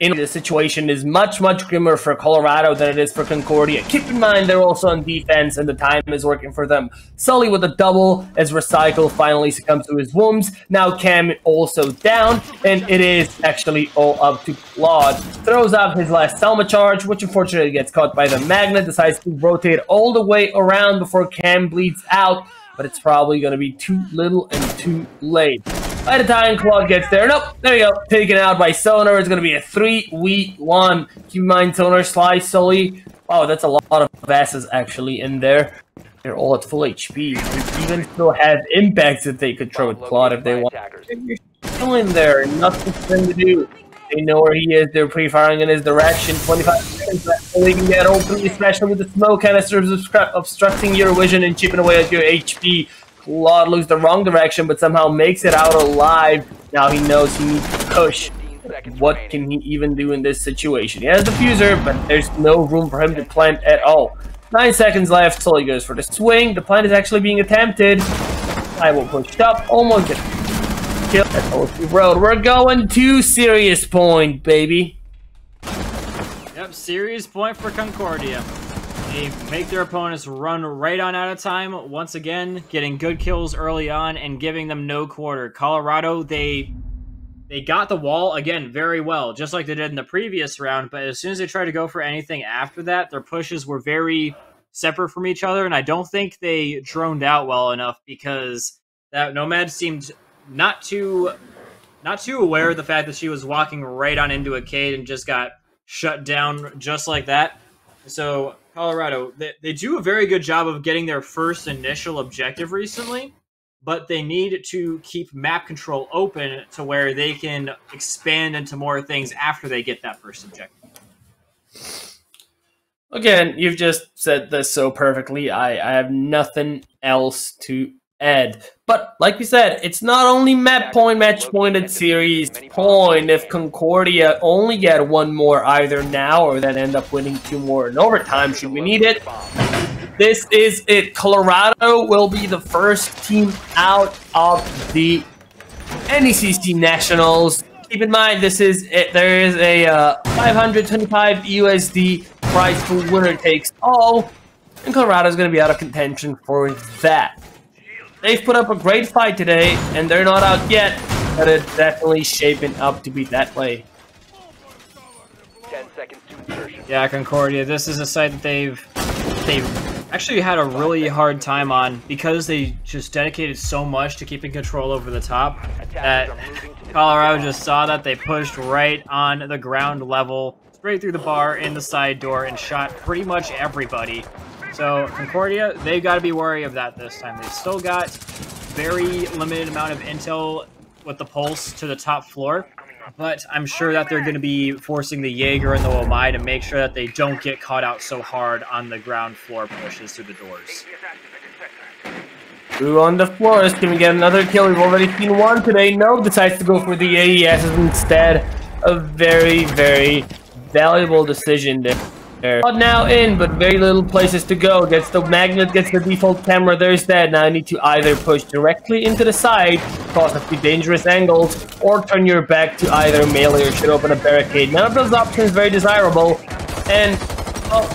in the situation is much, much grimmer for Colorado than it is for Concordia. Keep in mind, they're also on defense, and the time is working for them. Sully with a double as Recycle finally succumbs to his wounds. Now Cam also down, and it is actually all up to Claude. Throws up his last Selma charge, which unfortunately gets caught by the Magnet. Decides to rotate all the way around before Cam bleeds out, but it's probably going to be too little and too late. By the time Claude gets there, nope, there we go, taken out by Sonar. It's going to be a 3v1. Keep in mind, Sonar, Sly, Sully. Wow, that's a lot of asses actually in there. They're all at full HP. They even still have impacts that they could throw at Claude if they want. You're still in there, nothing for them to do. They know where he is, they're pre-firing in his direction. 25 seconds left so they can get open, especially with the smoke canisters obstructing your vision and chipping away at your HP. Claude loses the wrong direction, but somehow makes it out alive. Now he knows he needs to push. What can he even do in this situation? He has the fuser, but there's no room for him to plant at all. 9 seconds left, Sully goes for the swing. The plant is actually being attempted. I will push up, almost get killed. That's all we road. We're going to serious point, baby. Yep, serious point for Concordia. They make their opponents run right on out of time, once again, getting good kills early on and giving them no quarter. Colorado, they got the wall, again, very well, just like they did in the previous round, but as soon as they tried to go for anything after that, their pushes were very separate from each other, and I don't think they droned out well enough because that Nomad seemed not too aware of the fact that she was walking right on into a Cade and just got shut down just like that. So Colorado, they do a very good job of getting their first initial objective recently, but they need to keep map control open to where they can expand into more things after they get that first objective. Again, you've just said this so perfectly. I have nothing else to add. But like we said, it's not only match point, and series point. If Concordia only get one more either now or then end up winning 2 more in overtime, should we need it, this is it. Colorado will be the first team out of the NECC Nationals. Keep in mind, this is it. There is a 525 USD prize for winner takes all, and Colorado's going to be out of contention for that. They've put up a great fight today, and they're not out yet, but it's definitely shaping up to be that way. 10 seconds to insertion. Yeah, Concordia, this is a site that they've actually had a really hard time on because they just dedicated so much to keeping control over the top that Colorado just saw that. They pushed right on the ground level, straight through the bar, in the side door, and shot pretty much everybody. So Concordia, they've got to be wary of that this time. They've still got very limited amount of intel with the pulse to the top floor, but I'm sure that they're going to be forcing the Jaeger and the Womai to make sure that they don't get caught out so hard on the ground floor pushes through the doors. Blue on the floors. Can we get another kill? We've already seen one today. No, decides to go for the AES instead. A very, very valuable decision there. Not now in, but very little places to go. Gets the magnet, gets the default camera. There's that. Now I need to either push directly into the side, cause a few dangerous angles, or turn your back to either melee or should open a barricade. None of those options very desirable. And, well,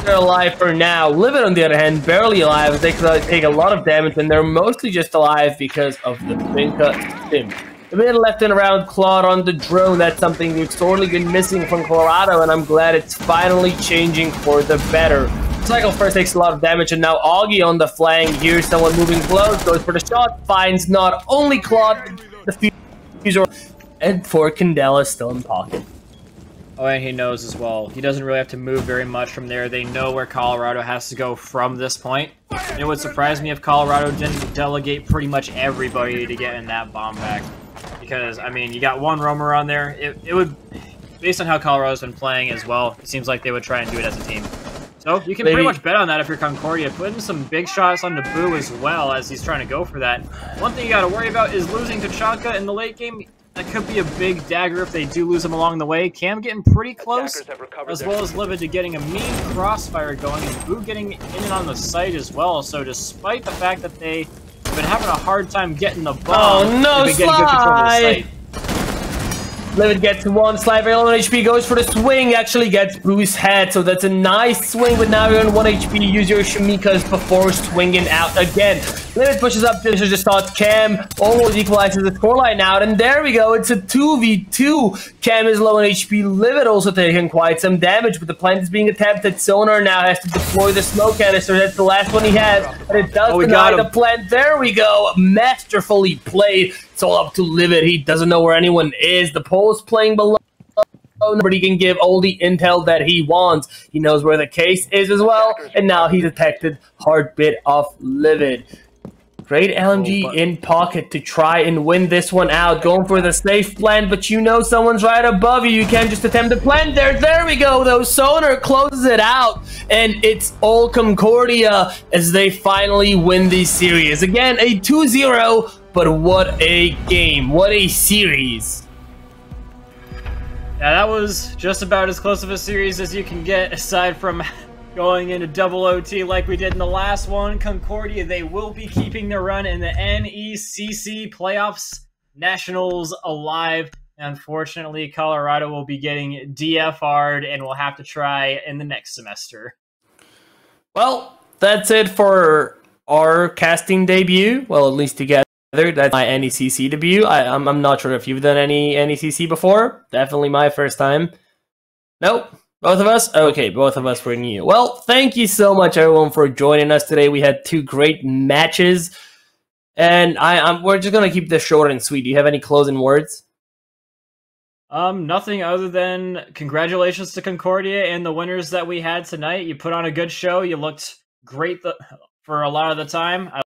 they're alive for now. Livid, on the other hand, barely alive. They could take a lot of damage, and they're mostly just alive because of the Finka Stim. A bit left and around Claude on the drone. That's something we've sorely been missing from Colorado, and I'm glad it's finally changing for the better. Cycle first takes a lot of damage, and now Augie on the flank. Here's someone moving close, goes for the shot, finds not only Claude, the fuser, and for Candela still in pocket. Oh, and he knows as well. He doesn't really have to move very much from there. They know where Colorado has to go from this point. It would surprise me if Colorado didn't delegate pretty much everybody to get in that bomb back. Because, I mean, you got one roamer on there. It would, based on how Colorado's been playing as well, it seems like they would try and do it as a team. So you can pretty much bet on that if you're Concordia. Putting some big shots on Naboo as well as he's trying to go for that. One thing you got to worry about is losing Tachanka in the late game. That could be a big dagger if they do lose him along the way. Cam getting pretty close, as well as Livid to getting a mean crossfire going, and Boo getting in and on the site as well. So despite the fact that they've been having a hard time getting the bomb, oh no, they've been getting good control of the site. Livid gets one, Slide very low on HP, goes for the swing, actually gets Boo's head, so that's a nice swing, but now you're on 1 HP, use your Shimikas before swinging out again. Livid pushes up, finishes just thought Cam almost equalizes the scoreline out, and there we go, it's a 2v2. Cam is low on HP, Livid also taking quite some damage, but the plant is being attempted. Sonar now has to deploy the smoke canister, that's the last one he has, and it does deny the plant. There we go, masterfully played. It's all up to Livid. He doesn't know where anyone is. The pole's playing below, but he can give all the intel that he wants. He knows where the case is as well, and now he detected heartbeat of Livid. Great LMG in pocket to try and win this one out. Going for the safe plant, but you know someone's right above you. You can't just attempt to plant there. There we go, though. Sonar closes it out, and it's all Concordia as they finally win this series. Again, a 2-0, but what a game. What a series. Yeah, that was just about as close of a series as you can get, aside from going into double OT like we did in the last one. Concordia, they will be keeping their run in the NECC playoffs. Nationals alive. Unfortunately, Colorado will be getting DFR'd and will have to try in the next semester. Well, that's it for our casting debut. Well, at least together. That's my NECC debut. I'm not sure if you've done any NECC before. Definitely my first time. Nope. Both of us? Okay, both of us were new. Well, thank you so much, everyone, for joining us today. We had 2 great matches. And we're just going to keep this short and sweet. Do you have any closing words? Nothing other than congratulations to Concordia and the winners that we had tonight. You put on a good show. You looked great for a lot of the time.